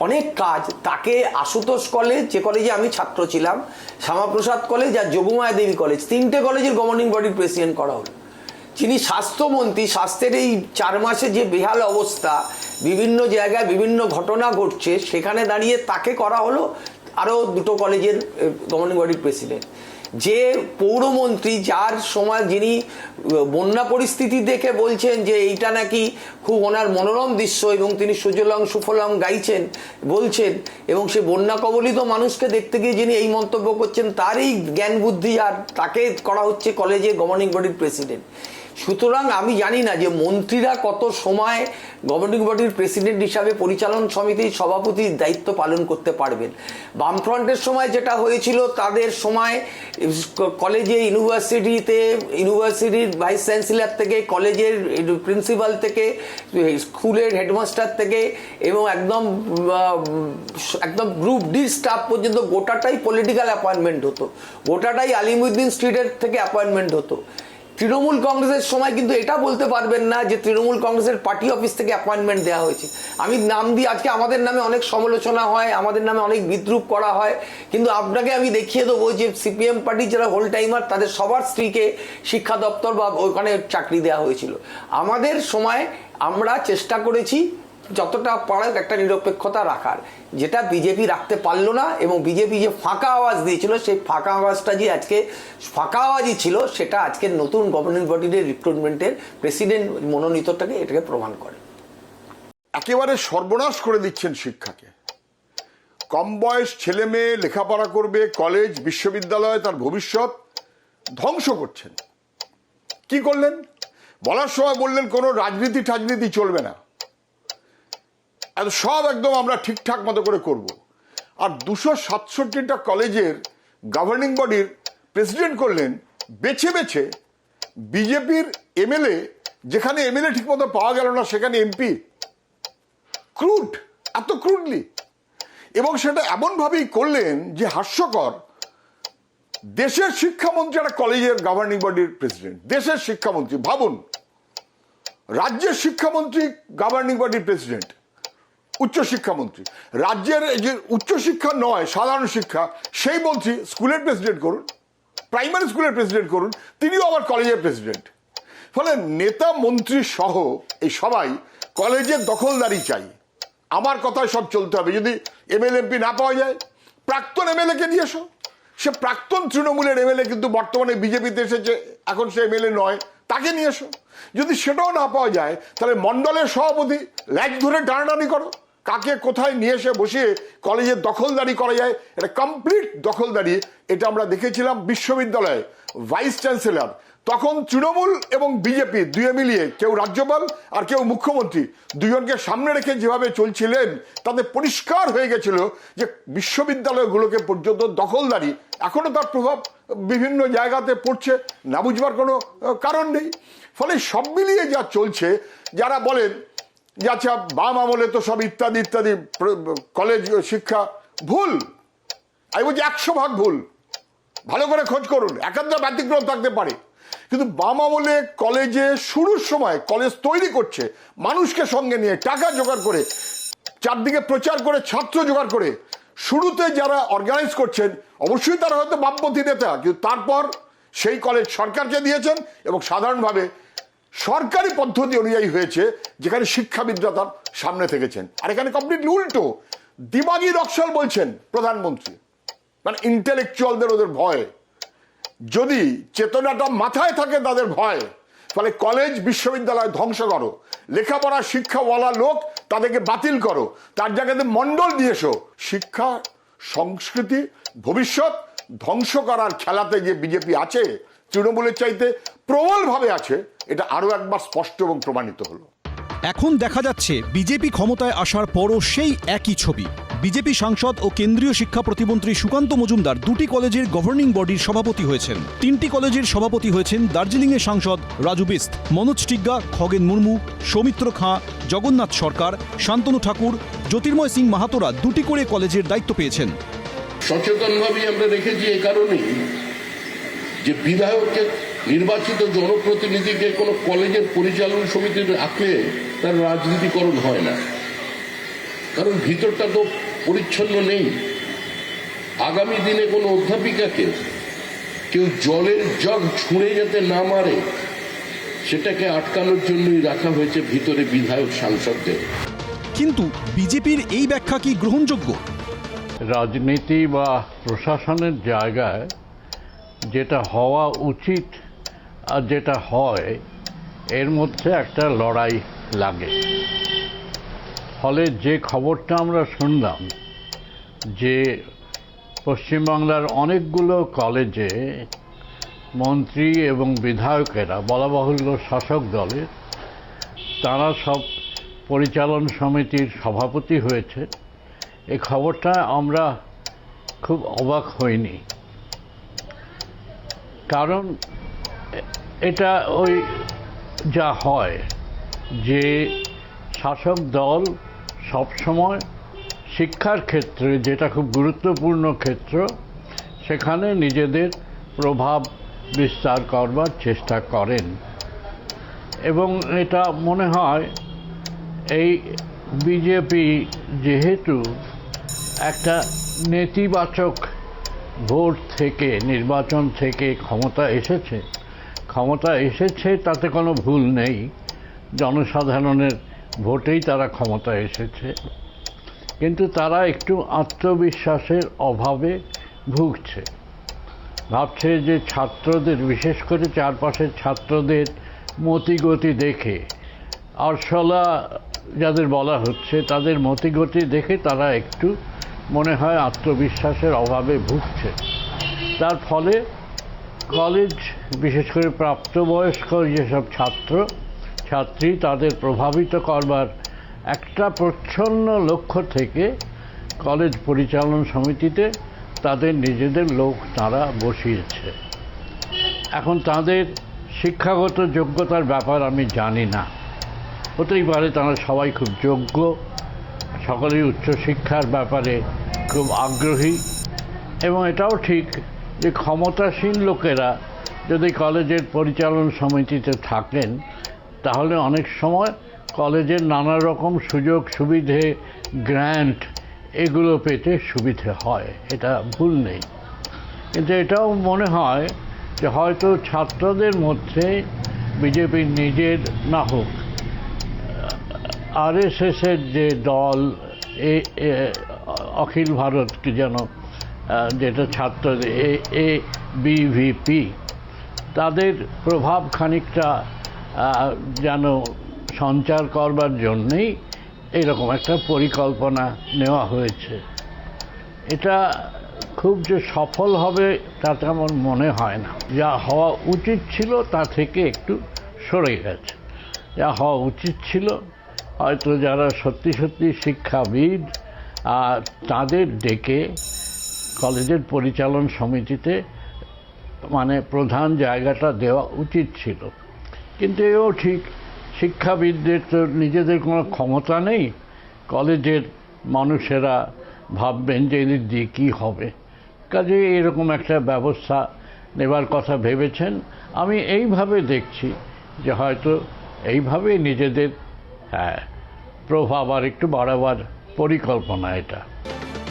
অনেক কাজ, তাকে আশুতোষ কলেজ, যে কলেজে আমি ছাত্র ছিলাম, শ্যামাপ্রসাদ কলেজ আর যোগমায়া দেবী কলেজ, 3টে কলেজের গভর্নিং বডির প্রেসিডেন্ট করা হলো। যিনি স্বাস্থ্যমন্ত্রী, স্বাস্থ্যের এই 4 মাসে যে বেহাল অবস্থা, বিভিন্ন জায়গায় বিভিন্ন ঘটনা ঘটছে, সেখানে দাঁড়িয়ে তাকে করা হলো আরও 2টো কলেজের গভর্নিং বডির প্রেসিডেন্ট। যে পৌরমন্ত্রী, যার সময় যিনি বন্যা পরিস্থিতি দেখে বলছেন যে এইটা নাকি খুব ওনার মনোরম দৃশ্য এবং তিনি সুজলং সুফলং গাইছেন বলছেন, এবং সে বন্যা কবলিত মানুষকে দেখতে গিয়ে যিনি এই মন্তব্য করছেন, তারই জ্ঞান বুদ্ধি আর তাকে করা হচ্ছে কলেজে গভর্নিং বডির প্রেসিডেন্ট। সুতরাং আমি জানি না যে মন্ত্রীরা কত সময় গভর্নিং বডির প্রেসিডেন্ট হিসাবে পরিচালন সমিতির সভাপতির দায়িত্ব পালন করতে পারবেন। বামফ্রন্টের সময় যেটা হয়েছিল, তাদের সময় কলেজে ইউনিভার্সিটির ভাইস চ্যান্সেলর থেকে, কলেজের প্রিন্সিপাল থেকে, স্কুলের হেডমাস্টার থেকে এবং একদম গ্রুপ ডি স্টাফ পর্যন্ত গোটাটাই পলিটিক্যাল অ্যাপয়েন্টমেন্ট হতো, গোটাটাই আলিমুদ্দিন স্ট্রিটের থেকে অ্যাপয়েন্টমেন্ট হতো। তৃণমূল কংগ্রেসের সময় কিন্তু এটা বলতে পারবেন না যে তৃণমূল কংগ্রেসের পার্টি অফিস থেকে অ্যাপয়েন্টমেন্ট দেওয়া হয়েছে। আমি নাম দিই, আজকে আমাদের নামে অনেক সমালোচনা হয়, আমাদের নামে অনেক বিদ্রুপ করা হয়, কিন্তু আপনাকে আমি দেখিয়ে দেবো যে সিপিএম পার্টির যারা হোল টাইমার তাদের সবার স্ত্রীকে শিক্ষা দপ্তর বা ওখানে চাকরি দেওয়া হয়েছিল। আমাদের সময় আমরা চেষ্টা করেছি যতটা পারার একটা নিরপেক্ষতা রাখার, যেটা বিজেপি রাখতে পারলো না, এবং বিজেপি যে ফাঁকা আওয়াজ দিয়েছিল সেই ফাঁকা আওয়াজটা যে আজকে ফাঁকা আওয়াজই ছিল, সেটা আজকে নতুন গভর্নিং বডির রিক্রুটমেন্টের প্রেসিডেন্ট মনোনীতটাকে এটাকে প্রমাণ করে। একেবারে সর্বনাশ করে দিচ্ছেন শিক্ষাকে। কম বয়স ছেলে মেয়ে লেখাপড়া করবে, কলেজ বিশ্ববিদ্যালয়ে তার ভবিষ্যৎ ধ্বংস করছেন। কি করলেন? বলার সময় বললেন কোনো রাজনীতি টাজনীতি চলবে না, সব একদম আমরা ঠিকঠাক মতো করে করব। আর 267টা কলেজের গভর্নিং বডির প্রেসিডেন্ট করলেন বেছে বেছে বিজেপির এমএলএ, যেখানে এমএলএ ঠিক মতো পাওয়া গেল না সেখানে এমপি। ক্রুড, এত ক্রুডলি, এবং সেটা এমনভাবেই করলেন যে হাস্যকর। দেশের শিক্ষামন্ত্রী একটা কলেজের গভর্নিং বডির প্রেসিডেন্ট, দেশের শিক্ষামন্ত্রী, ভাবুন, রাজ্যের শিক্ষামন্ত্রী গভর্নিং বডির প্রেসিডেন্ট, উচ্চশিক্ষামন্ত্রী, রাজ্যের যে উচ্চশিক্ষা নয় সাধারণ শিক্ষা সেই মন্ত্রী স্কুলের প্রেসিডেন্ট করুন, প্রাইমারি স্কুলের প্রেসিডেন্ট করুন, তিনিও আবার কলেজের প্রেসিডেন্ট। ফলে নেতা মন্ত্রী সহ এই সবাই কলেজের দখলদারি চাই। আমার কথায় সব চলতে হবে। যদি এমএলএ এমপি না পাওয়া যায়, প্রাক্তন এমএলএ কে নিয়ে এসো। সে প্রাক্তন তৃণমূলের এমএলএ কিন্তু বর্তমানে বিজেপিতে এসেছে, এখন সে এমএলএ নয়, তাকে নিয়ে এসো। যদি সেটাও না পাওয়া যায় তাহলে মণ্ডলের সভাপতি ল্যাজ ধরে টানাটানি করো, কাকে কোথায় নিয়ে এসে বসিয়ে কলেজের দখলদারি করা যায়, এটা কমপ্লিট দখলদারি। এটা আমরা দেখেছিলাম বিশ্ববিদ্যালয়ে ভাইস চ্যান্সেলর, তখন তৃণমূল এবং বিজেপি দুয়ে মিলিয়ে, কেউ রাজ্যপাল আর কেউ মুখ্যমন্ত্রী, দুজনকে সামনে রেখে যেভাবে চলছিলেন তাতে পরিষ্কার হয়ে গেছিল যে বিশ্ববিদ্যালয়গুলোকে পর্যন্ত দখলদারি, এখনো তার প্রভাব বিভিন্ন জায়গাতে পড়ছে, না বুঝবার কোনো কারণ নেই। ফলে সব মিলিয়ে যা চলছে, যারা বলেন যে আচ্ছা বাম আমলে তো সব ইত্যাদি ইত্যাদি কলেজ শিক্ষা, ভুল। আমি বলছি 100% ভুল। ভালো করে খোঁজ করুন, একান্ত ব্যতিক্রম থাকতে পারে, কিন্তু বাম আমলে কলেজে শুরুর সময় কলেজ তৈরি করছে মানুষকে সঙ্গে নিয়ে, টাকা জোগাড় করে, চারদিকে প্রচার করে, ছাত্র জোগাড় করে, শুরুতে যারা অর্গানাইজ করছেন অবশ্যই তারা হয়তো বামপন্থী নেতা, কিন্তু তারপর সেই কলেজ সরকারকে দিয়েছেন এবং সাধারণভাবে সরকারি পদ্ধতি অনুযায়ী হয়েছে, যেখানে শিক্ষাবিদরা তার সামনে থেকেছেন। আর এখানে কমপ্লিটলি উল্টো, দিমাগি নকশাল বলছেন প্রধানমন্ত্রী, মানে ইন্টেলেকচুয়ালদের ওদের ভয়, যদি চেতনাটা মাথায় থাকে তাদের ভয়। ফলে কলেজ বিশ্ববিদ্যালয় ধ্বংস করো, লেখাপড়া শিক্ষাওয়ালা লোক তাদেরকে বাতিল করো, তার জায়গাতে মণ্ডল দিয়ে এসো। শিক্ষা, সংস্কৃতি, ভবিষ্যৎ ধ্বংস করার খেলাতে যে বিজেপি আছে, তৃণমূলের চাইতে প্রবলভাবে আছে, এটা আরো একবার স্পষ্ট এবং প্রমাণিত হলো। এখন দেখা যাচ্ছে বিজেপি ক্ষমতায় আসার পরও সেই একই ছবি। বিজেপি সাংসদ ও কেন্দ্রীয় শিক্ষা প্রতিমন্ত্রী সুকান্ত মজুমদার দুটি কলেজের গভর্নিং বডির সভাপতি হয়েছেন। 3টি কলেজের সভাপতি হয়েছেন দার্জিলিংয়ের সাংসদ রাজু বিস্ত, মনোজ টিগ্গা, খগেন মুর্মু, সৌমিত্র খাঁ, জগন্নাথ সরকার, শান্তনু ঠাকুর, জ্যোতির্ময় সিং মাহাতোরা 2টি করে কলেজের দায়িত্ব পেয়েছেন। সচেতনভাবে আমরা রেখেছি এই কারণেই যে বিধায়ককে, নির্বাচিত জনপ্রতিনিধিকে কোনো কলেজের পরিচালন সমিতিতে রাখলে তার রাজনীতিকরণ হয় না, কারণ ভিতরটা তো পরিচ্ছন্ন নেই। আগামী দিনে কোনো অধ্যাপিকাকে কেউ জলের জগ ছুঁড়ে যাতে না মারে, সেটাকে আটকানোর জন্যই রাখা হয়েছে ভিতরে বিধায়ক সাংসদদের। কিন্তু বিজেপির এই ব্যাখ্যা কি গ্রহণযোগ্য? রাজনীতি বা প্রশাসনের জায়গায় যেটা হওয়া উচিত আর যেটা হয় এর মধ্যে একটা লড়াই লাগে। ফলে যে খবরটা আমরা শুনলাম যে পশ্চিমবাংলার অনেকগুলো কলেজে মন্ত্রী এবং বিধায়কেরা, বলা বাহুল্য শাসক দলের, তারা সব পরিচালন সমিতির সভাপতি হয়েছে, এই খবরটা আমরা খুব অবাক হইনি। কারণ এটা ওই যা হয় যে শাসক দল সবসময় শিক্ষার ক্ষেত্রে, যেটা খুব গুরুত্বপূর্ণ ক্ষেত্র, সেখানে নিজেদের প্রভাব বিস্তার করবার চেষ্টা করেন। এবং এটা মনে হয় এই বিজেপি যেহেতু একটা নেতিবাচক ভোট থেকে, নির্বাচন থেকে ক্ষমতা এসেছে তাতে কোনো ভুল নেই, জনসাধারণের ভোটেই তারা ক্ষমতা এসেছে, কিন্তু তারা একটু আত্মবিশ্বাসের অভাবে ভুগছে। ভাবছে যে ছাত্রদের, বিশেষ করে চারপাশের ছাত্রদের মতিগতি দেখে, আরশোলা যাদের বলা হচ্ছে, তাদের মতিগতি দেখে তারা একটু মনে হয় আত্মবিশ্বাসের অভাবে ভুগছে। তার ফলে কলেজ, বিশেষ করে প্রাপ্তবয়স্ক যেসব ছাত্রী, তাদের প্রভাবিত করবার একটা প্রচ্ছন্ন লক্ষ্য থেকে কলেজ পরিচালন সমিতিতে তাদের নিজেদের লোক তারা বসিয়েছে। এখন তাদের শিক্ষাগত যোগ্যতার ব্যাপার আমি জানি না, হতেই পারে তারা সবাই খুব যোগ্য, সকলেই উচ্চশিক্ষার ব্যাপারে খুব আগ্রহী, এবং এটাও ঠিক যে ক্ষমতাসীন লোকেরা যদি কলেজের পরিচালন সমিতিতে থাকেন তাহলে অনেক সময় কলেজের নানা রকম সুযোগ সুবিধে, গ্র্যান্ট, এগুলো পেতে সুবিধে হয়, এটা ভুল নেই। কিন্তু এটাও মনে হয় যে হয়তো ছাত্রদের মধ্যে বিজেপির নিজের না হোক, আরএসএসের যে দল, অখিল ভারত কি যেন, যেটা ছাত্রদের ABVP, তাদের প্রভাব খানিকটা যেন সঞ্চার করবার জন্যেই এরকম একটা পরিকল্পনা নেওয়া হয়েছে। এটা খুব যে সফল হবে তা তেমন মনে হয় না। যা হওয়া উচিত ছিল তা থেকে একটু সরে গেছে। যা হওয়া উচিত ছিল, হয়তো যারা সত্যি সত্যি শিক্ষাবিদ তাদের ডেকে কলেজের পরিচালন সমিতিতে মানে প্রধান জায়গাটা দেওয়া উচিত ছিল। কিন্তু এও ঠিক, শিক্ষাবিদদের তো নিজেদের কোনো ক্ষমতা নেই, কলেজের মানুষেরা ভাববেন যে এদের দিয়ে কী হবে, কাজে এরকম একটা ব্যবস্থা নেবার কথা ভেবেছেন। আমি এইভাবে দেখছি যে হয়তো এইভাবে নিজেদের প্রভাব আর একটু বাড়াবার পরিকল্পনা এটা।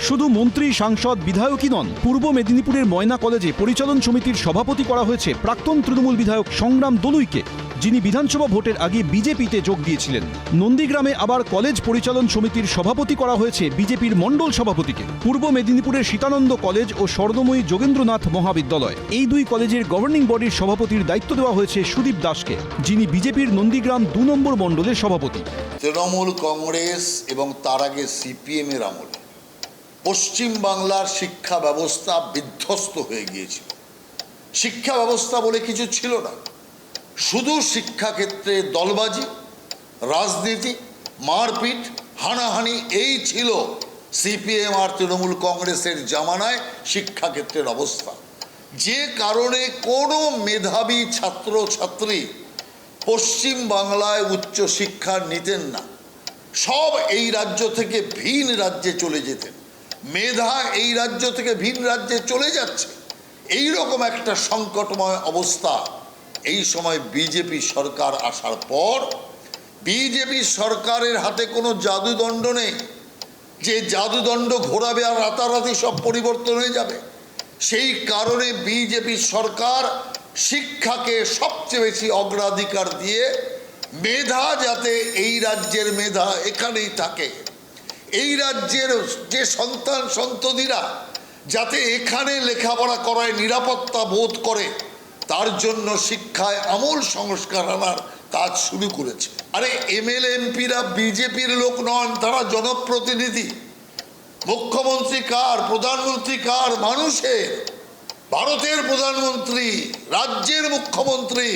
শুধু মন্ত্রী, সাংসদ, বিধায়কই নন, পূর্ব মেদিনীপুরের ময়না কলেজে পরিচালন সমিতির সভাপতি করা হয়েছে প্রাক্তন তৃণমূল বিধায়ক সংগ্রাম দলুইকে, যিনি বিধানসভা ভোটের আগে বিজেপিতে যোগ দিয়েছিলেন। নন্দীগ্রামে আবার কলেজ পরিচালন সমিতির সভাপতি করা হয়েছে বিজেপির মণ্ডল সভাপতিকে। পূর্ব মেদিনীপুরের সীতানন্দ কলেজ ও স্বর্ণময়ী যোগেন্দ্রনাথ মহাবিদ্যালয়, এই দুই কলেজের গভর্নিং বডির সভাপতির দায়িত্ব দেওয়া হয়েছে সুদীপ দাসকে, যিনি বিজেপির নন্দীগ্রাম 2 নম্বর মণ্ডলের সভাপতি। তৃণমূল কংগ্রেস এবং তার আগে CPM এর আমলে পশ্চিম বাংলার শিক্ষা ব্যবস্থা বিধ্বস্ত হয়ে গিয়েছিল। শিক্ষা ব্যবস্থা বলে কিছু ছিল না, শুধু শিক্ষাক্ষেত্রে দলবাজি, রাজনীতি, মারপিট, হানাহানি, এই ছিল CPM আর তৃণমূল কংগ্রেসের জামানায় শিক্ষাক্ষেত্রের অবস্থা। যে কারণে কোনো মেধাবী ছাত্রছাত্রী পশ্চিম বাংলায় উচ্চশিক্ষা নিতেন না, সব এই রাজ্য থেকে ভিন রাজ্যে চলে যেতেন। মেধা এই রাজ্য থেকে ভিন রাজ্যে চলে যাচ্ছে, এই রকম একটা সংকটময় অবস্থা। এই সময় বিজেপি সরকার আসার পর, বিজেপি সরকারের হাতে কোনো জাদুদণ্ড নেই যে জাদুদণ্ড ঘোরাবে আর রাতারাতি সব পরিবর্তন হয়ে যাবে। সেই কারণে বিজেপি সরকার শিক্ষাকে সবচেয়ে বেশি অগ্রাধিকার দিয়ে মেধা যাতে এই রাজ্যের মেধা এখানেই থাকে, এই রাজ্যের যে সন্তান সন্ততিরা যাতে এখানে লেখাপড়া করায় নিরাপত্তা বোধ করে, তার জন্য শিক্ষায় আমূল সংস্কার আনার কাজ শুরু করেছে। আরে এমএলএ এমপিরা বিজেপির লোক নন, তারা জনপ্রতিনিধি। মুখ্যমন্ত্রী কার, প্রধানমন্ত্রী কার? মানুষের। ভারতের প্রধানমন্ত্রী, রাজ্যের মুখ্যমন্ত্রী।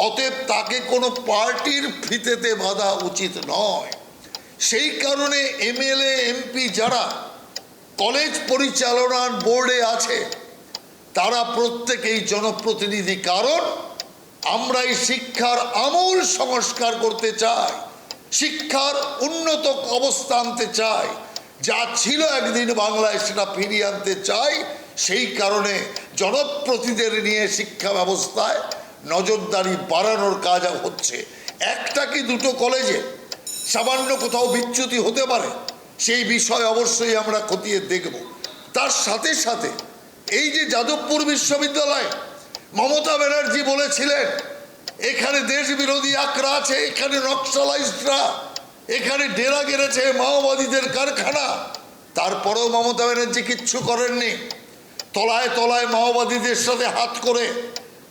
অতএব তাকে কোনো পার্টির ফিতেতে বাঁধা উচিত নয়। সেই কারণে এমএলএ এমপি যারা কলেজ পরিচালনার বোর্ডে আছে তারা প্রত্যেকেই জনপ্রতিনিধি। কারণ আমরা এই শিক্ষার আমূল সংস্কার করতে চাই, শিক্ষার উন্নত অবস্থা আনতে চাই, যা ছিল একদিন বাংলায় সেটা ফিরিয়ে আনতে চাই। সেই কারণে জনপ্রতিনিধিদের নিয়ে শিক্ষা ব্যবস্থায় নজরদারি বাড়ানোর কাজ হচ্ছে। একটা কি দুটো কলেজে সামান্য কোথাও বিচ্যুতি হতে পারে, সেই বিষয় অবশ্যই আমরা খতিয়ে দেখব। তার সাথে সাথে এই যে যাদবপুর বিশ্ববিদ্যালয়, মমতা ব্যানার্জি বলেছিলেন এখানে দেশ বিরোধী আকড়া আছে, এখানে নকশালাইজরা, এখানে ডেরা গেড়েছে মাওবাদীদের কারখানা। তারপরেও মমতা ব্যানার্জি কিচ্ছু করেননি। তলায় তলায় মাওবাদীদের সাথে হাত করে,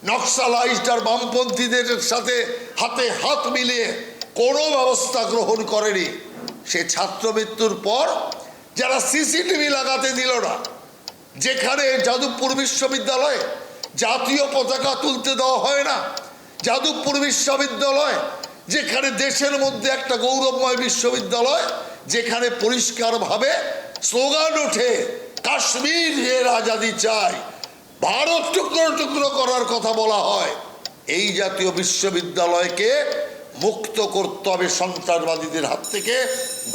নকশালাইজড আর বামপন্থীদের সাথে হাতে হাত মিলিয়ে কোনো ব্যবস্থা গ্রহণ করেনি। সে ছাত্র মৃত্যুর পর যারা সিসিটিভি লাগাতে দিল না, যেখানে যাদবপুর বিশ্ববিদ্যালয়ে জাতীয় পতাকা তুলতে দেওয়া হয় না, যাদবপুর বিশ্ববিদ্যালয় যেখানে দেশের মধ্যে একটা গৌরবময় বিশ্ববিদ্যালয়, যেখানে পরিষ্কারভাবে স্লোগান ওঠে কাশ্মীর এর আজাদি চাই, ভারত টুকরো টুকরো করার কথা বলা হয়, এই জাতীয় বিশ্ববিদ্যালয়কে মুক্ত করতে হবে সন্ত্রাসবাদীদের হাত থেকে,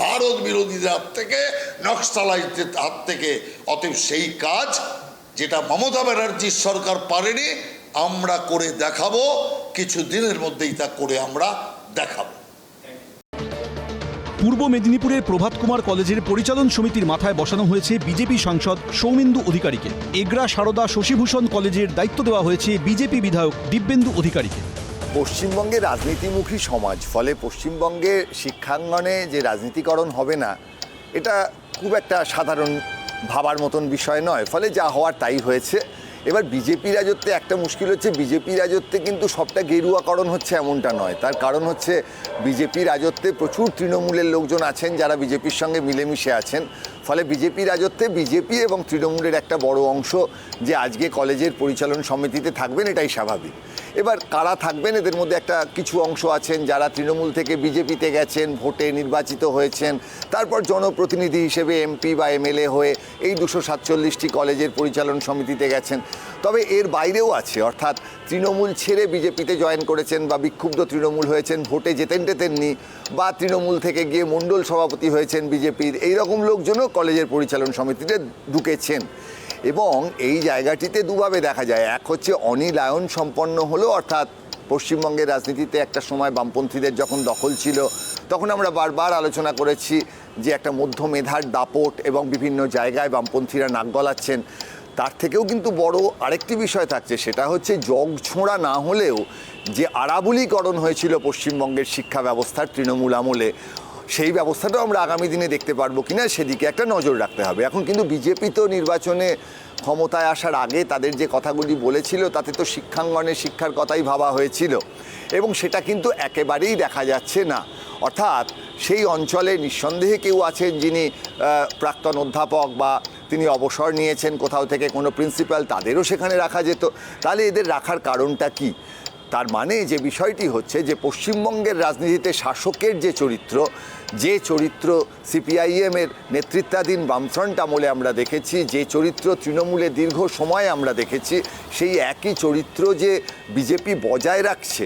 ভারত বিরোধীদের হাত থেকে, নকশালাইজদের হাত থেকে। অতএব সেই কাজ যেটা মমতা ব্যানার্জির সরকার পারেনি, আমরা করে দেখাবো। কিছু দিনের মধ্যেই তা করে আমরা দেখাবো। পূর্ব মেদিনীপুরের প্রভাত কুমার কলেজের পরিচালন সমিতির মাথায় বসানো হয়েছে বিজেপি সাংসদ সৌমেন্দু অধিকারীকে। এগরা সারদা শশীভূষণ কলেজের দায়িত্ব দেওয়া হয়েছে বিজেপি বিধায়ক দিব্যেন্দু অধিকারীকে। পশ্চিমবঙ্গে রাজনীতিমুখী সমাজ, ফলে পশ্চিমবঙ্গে শিক্ষাঙ্গনে যে রাজনীতিকরণ হবে না, এটা খুব একটা সাধারণ ভাবার মতন বিষয় নয়। ফলে যা হওয়ার তাই হয়েছে। এবার বিজেপি রাজত্বে একটা মুশকিল হচ্ছে, বিজেপি রাজত্বে কিন্তু সবটা গেরুয়াকরণ হচ্ছে এমনটা নয়। তার কারণ হচ্ছে বিজেপি রাজত্বে প্রচুর তৃণমূলের লোকজন আছেন যারা বিজেপির সঙ্গে মিলেমিশে আছেন। ফলে বিজেপি রাজত্বে বিজেপি এবং তৃণমূলের একটা বড় অংশ যে আজকে কলেজের পরিচালন সমিতিতে থাকবেন, এটাই স্বাভাবিক। এবার কারা থাকবেন, এদের মধ্যে একটা কিছু অংশ আছেন যারা তৃণমূল থেকে বিজেপিতে গেছেন, ভোটে নির্বাচিত হয়েছেন, তারপর জনপ্রতিনিধি হিসেবে এমপি বা এমএলএ হয়ে এই 247টি কলেজের পরিচালন সমিতিতে গেছেন। তবে এর বাইরেও আছে, অর্থাৎ তৃণমূল ছেড়ে বিজেপিতে জয়েন করেছেন বা বিক্ষুব্ধ তৃণমূল হয়েছেন, ভোটে যেতেন টেতেননি, বা তৃণমূল থেকে গিয়ে মণ্ডল সভাপতি হয়েছেন বিজেপির, এইরকম লোকজনও কলেজের পরিচালন সমিতিতে ঢুকেছেন। এবং এই জায়গাটিতে দুভাবে দেখা যায়। এক হচ্ছে অনিলায়ন সম্পন্ন হলো, অর্থাৎ পশ্চিমবঙ্গের রাজনীতিতে একটা সময় বামপন্থীদের যখন দখল ছিল, তখন আমরা বারবার আলোচনা করেছি যে একটা মধ্যমেধার দাপট এবং বিভিন্ন জায়গায় বামপন্থীরা নাক গলাচ্ছেন। তার থেকেও কিন্তু বড় আরেকটি বিষয় থাকছে, সেটা হচ্ছে জগছোঁড়া না হলেও যে আরাবুলীকরণ হয়েছিল পশ্চিমবঙ্গের শিক্ষা ব্যবস্থার তৃণমূল আমলে, সেই ব্যবস্থাটাও আমরা আগামী দিনে দেখতে পারবো কিনা সেদিকে একটা নজর রাখতে হবে। এখন কিন্তু বিজেপি তো নির্বাচনে ক্ষমতায় আসার আগে তাদের যে কথাগুলি বলেছিল তাতে তো শিক্ষাঙ্গনে শিক্ষার কথাই ভাবা হয়েছিল, এবং সেটা কিন্তু একেবারেই দেখা যাচ্ছে না। অর্থাৎ সেই অঞ্চলে নিঃসন্দেহে কেউ আছেন যিনি প্রাক্তন অধ্যাপক বা তিনি অবসর নিয়েছেন কোথাও থেকে, কোনো প্রিন্সিপাল, তাদেরও সেখানে রাখা যেত। তাহলে এদের রাখার কারণটা কি? তার মানে যে বিষয়টি হচ্ছে যে পশ্চিমবঙ্গের রাজনীতিতে শাসকের যে চরিত্র সিপিআইএমের নেতৃত্বাধীন বামফ্রন্ট আমলে আমরা দেখেছি, যে চরিত্র তৃণমূলে দীর্ঘ সময় আমরা দেখেছি, সেই একই চরিত্র যে বিজেপি বজায় রাখছে,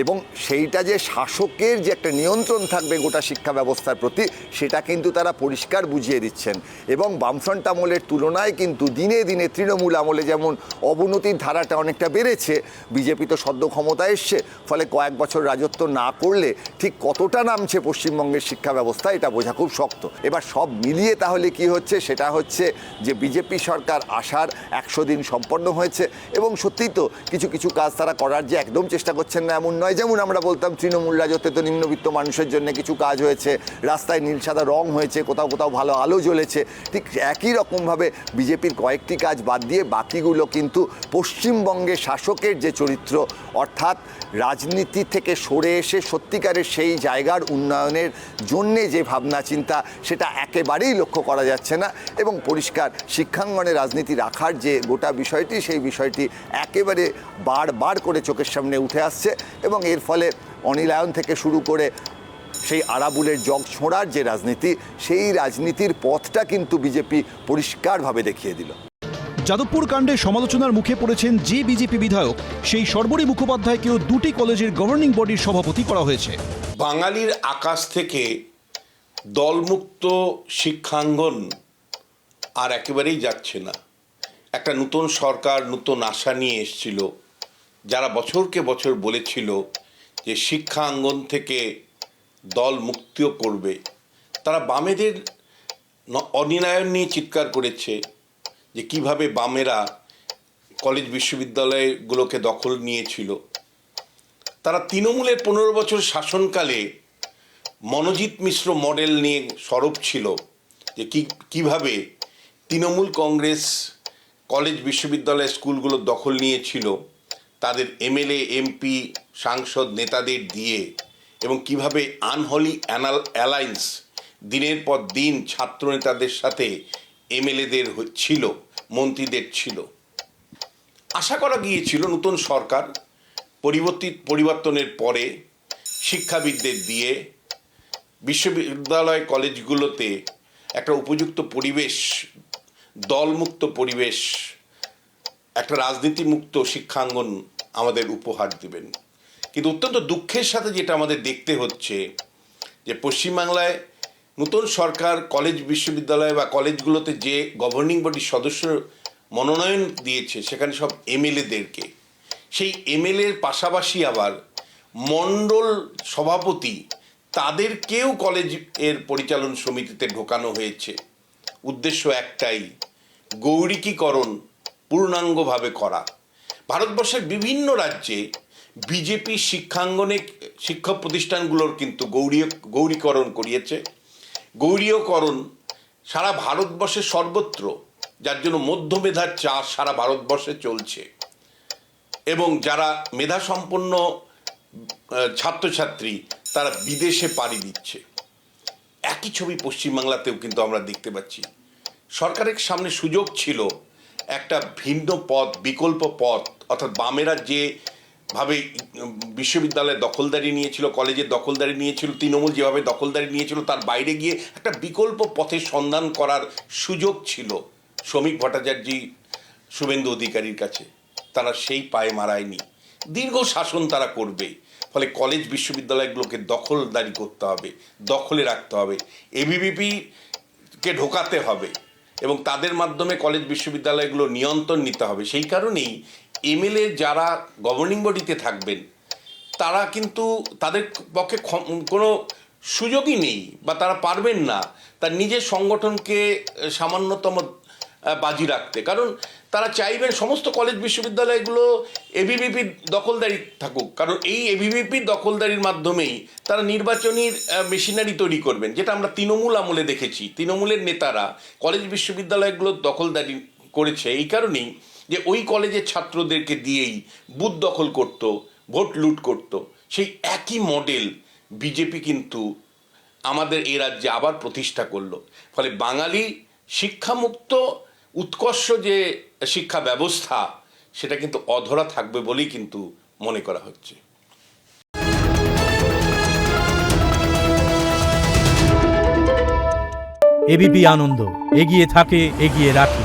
এবং সেইটা যে শাসকের যে একটা নিয়ন্ত্রণ থাকবে গোটা শিক্ষা ব্যবস্থার প্রতি, সেটা কিন্তু তারা পরিষ্কার বুঝিয়ে দিচ্ছেন। এবং বামফ্রন্ট আমলের তুলনায় কিন্তু দিনে দিনে তৃণমূল আমলে যেমন অবনতির ধারাটা অনেকটা বেড়েছে, বিজেপি তো সদ্য ক্ষমতায় এসছে, ফলে কয়েক বছর রাজত্ব না করলে ঠিক কতটা নামছে পশ্চিমবঙ্গের শিক্ষা ব্যবস্থা এটা বোঝা খুব শক্ত। এবার সব মিলিয়ে তাহলে কি হচ্ছে, সেটা হচ্ছে যে বিজেপি সরকার আসার 100 দিন সম্পন্ন হয়েছে, এবং সত্যিই তো কিছু কিছু কাজ তারা করার যে একদম চেষ্টা করছেন না এমন নয়। নয়। যেমন আমরা বলতাম তৃণমূল রাজত্বে তো নিম্নবিত্ত মানুষের জন্য কিছু কাজ হয়েছে, রাস্তায় নীল সাদা রং হয়েছে, কোথাও কোথাও ভালো আলো জ্বলেছে। ঠিক একই রকমভাবে বিজেপির কয়েকটি কাজ বাদ দিয়ে বাকিগুলো কিন্তু পশ্চিমবঙ্গের শাসকের যে চরিত্র, অর্থাৎ রাজনীতি থেকে সরে এসে সত্যিকারের সেই জায়গার উন্নয়নের জন্যে যে ভাবনা চিন্তা, সেটা একেবারেই লক্ষ্য করা যাচ্ছে না। এবং পরিষ্কার শিক্ষাঙ্গনে রাজনীতি রাখার যে গোটা বিষয়টি, সেই বিষয়টি একেবারে বারবার করে চোখের সামনে উঠে আসছে। এবং এর ফলে অনিলায়ন থেকে শুরু করে সেই আরাবুলের জগ ছোঁড়ার যে রাজনীতি, সেই রাজনীতির পথটা কিন্তু বিজেপি পরিষ্কারভাবে দেখিয়ে দিল। যাদবপুর কাণ্ডে সমালোচনার মুখে পড়েছেন যে বিজেপি বিধায়ক, সেই সর্বরী মুখোপাধ্যায়কেও দুটি কলেজের গভর্নিং বডির সভাপতি করা হয়েছে। বাঙালির আকাশ থেকে দলমুক্ত শিক্ষাঙ্গন আর একেবারেই যাচ্ছে না। একটা নতুন সরকার নতুন আশা নিয়ে এসেছিল, যারা বছরকে বছর বলেছিল যে শিক্ষা অঙ্গন থেকে দল মুক্তিও করবে, তারা বামেদের অনিলায়ন নিয়ে চিৎকার করেছে যে কিভাবে বামেরা কলেজ বিশ্ববিদ্যালয়গুলোকে দখল নিয়েছিল। তারা তৃণমূলের 15 বছর শাসনকালে মনোজিৎ মিশ্র মডেল নিয়ে সরব ছিল যে কিভাবে তৃণমূল কংগ্রেস কলেজ বিশ্ববিদ্যালয় স্কুলগুলো দখল নিয়েছিল তাদের এমএলএ এমপি সাংসদ নেতাদের দিয়ে, এবং কিভাবে আনহলি অ্যালায়েন্স দিনের পর দিন ছাত্র নেতাদের সাথে এমএলএদের ছিল, মন্ত্রীদের ছিল। আশা করা গিয়েছিল নতুন সরকার পরিবর্তনের পরে শিক্ষাবিদদের দিয়ে বিশ্ববিদ্যালয় কলেজগুলোতে একটা উপযুক্ত পরিবেশ, দলমুক্ত পরিবেশ, একটা রাজনীতিমুক্ত শিক্ষাঙ্গন আমাদের উপহার দেবেন। কিন্তু অত্যন্ত দুঃখের সাথে যেটা আমাদের দেখতে হচ্ছে যে পশ্চিমবাংলায় নতুন সরকার কলেজ বিশ্ববিদ্যালয় বা কলেজগুলোতে যে গভর্নিং বডির সদস্য মনোনয়ন দিয়েছে সেখানে সব এমএলএদেরকে, সেই এমএলএর পাশাপাশি আবার মণ্ডল সভাপতি তাদেরকেও কলেজের পরিচালন সমিতিতে ঢোকানো হয়েছে। উদ্দেশ্য একটাই, গৌরিকীকরণ পূর্ণাঙ্গভাবে করা। ভারতবর্ষের বিভিন্ন রাজ্যে বিজেপি শিক্ষাঙ্গনে শিক্ষা প্রতিষ্ঠানগুলোর কিন্তু গৌরীকরণ করিয়েছে। গৌরীয়করণ সারা ভারতবর্ষে সর্বত্র, যার জন্য মধ্যমেধার চাষ সারা ভারতবর্ষে চলছে। এবং যারা মেধাসম্পন্ন ছাত্রছাত্রী তারা বিদেশে পাড়ি দিচ্ছে। একই ছবি পশ্চিমবাংলাতেও কিন্তু আমরা দেখতে পাচ্ছি। সরকারের সামনে সুযোগ ছিল একটা ভিন্ন পথ, বিকল্প পথ, অর্থাৎ বামেরা যেভাবে বিশ্ববিদ্যালয়ের দখলদারি নিয়েছিল, কলেজের দখলদারি নিয়েছিল, তৃণমূল যেভাবে দখলদারি নিয়েছিল, তার বাইরে গিয়ে একটা বিকল্প পথের সন্ধান করার সুযোগ ছিল শ্রমিক ভট্টাচার্য, শুভেন্দু অধিকারীর কাছে। তারা সেই পায়ে মারায়নি। দীর্ঘ শাসন তারা করবে, ফলে কলেজ বিশ্ববিদ্যালয়গুলোকে দখলদারি করতে হবে, দখলে রাখতে হবে, এবিভিপিকে ঢোকাতে হবে এবং তাদের মাধ্যমে কলেজ বিশ্ববিদ্যালয়গুলো নিয়ন্ত্রণ নিতে হবে। সেই কারণেই এমএলএ যারা গভর্নিং বডিতে থাকবেন তারা কিন্তু তাদের পক্ষে কোনো সুযোগই নেই বা তারা পারবেন না তার নিজের সংগঠনকে সামান্যতম বাজি রাখতে। কারণ তারা চাইবেন সমস্ত কলেজ বিশ্ববিদ্যালয়গুলো এবিভিপি দখলদারি থাকুক, কারণ এই এবিভিপি দখলদারির মাধ্যমেই তারা নির্বাচনী মেশিনারি তৈরি করবেন, যেটা আমরা তৃণমূল আমলে দেখেছি। তৃণমূলের নেতারা কলেজ বিশ্ববিদ্যালয়গুলো দখলদারি করেছে এই কারণেই যে ওই কলেজের ছাত্রদেরকে দিয়েই বুথ দখল করত, ভোট লুট করত। সেই একই মডেল বিজেপি কিন্তু আমাদের এ রাজ্যে আবার প্রতিষ্ঠা করলো। ফলে বাঙালি শিক্ষামুক্ত উৎকর্ষ যে শিক্ষা ব্যবস্থা সেটা কিন্তু অধরা থাকবে বলেই কিন্তু মনে করা হচ্ছে। এবিপি আনন্দ, এগিয়ে থাকে, এগিয়ে রাখে।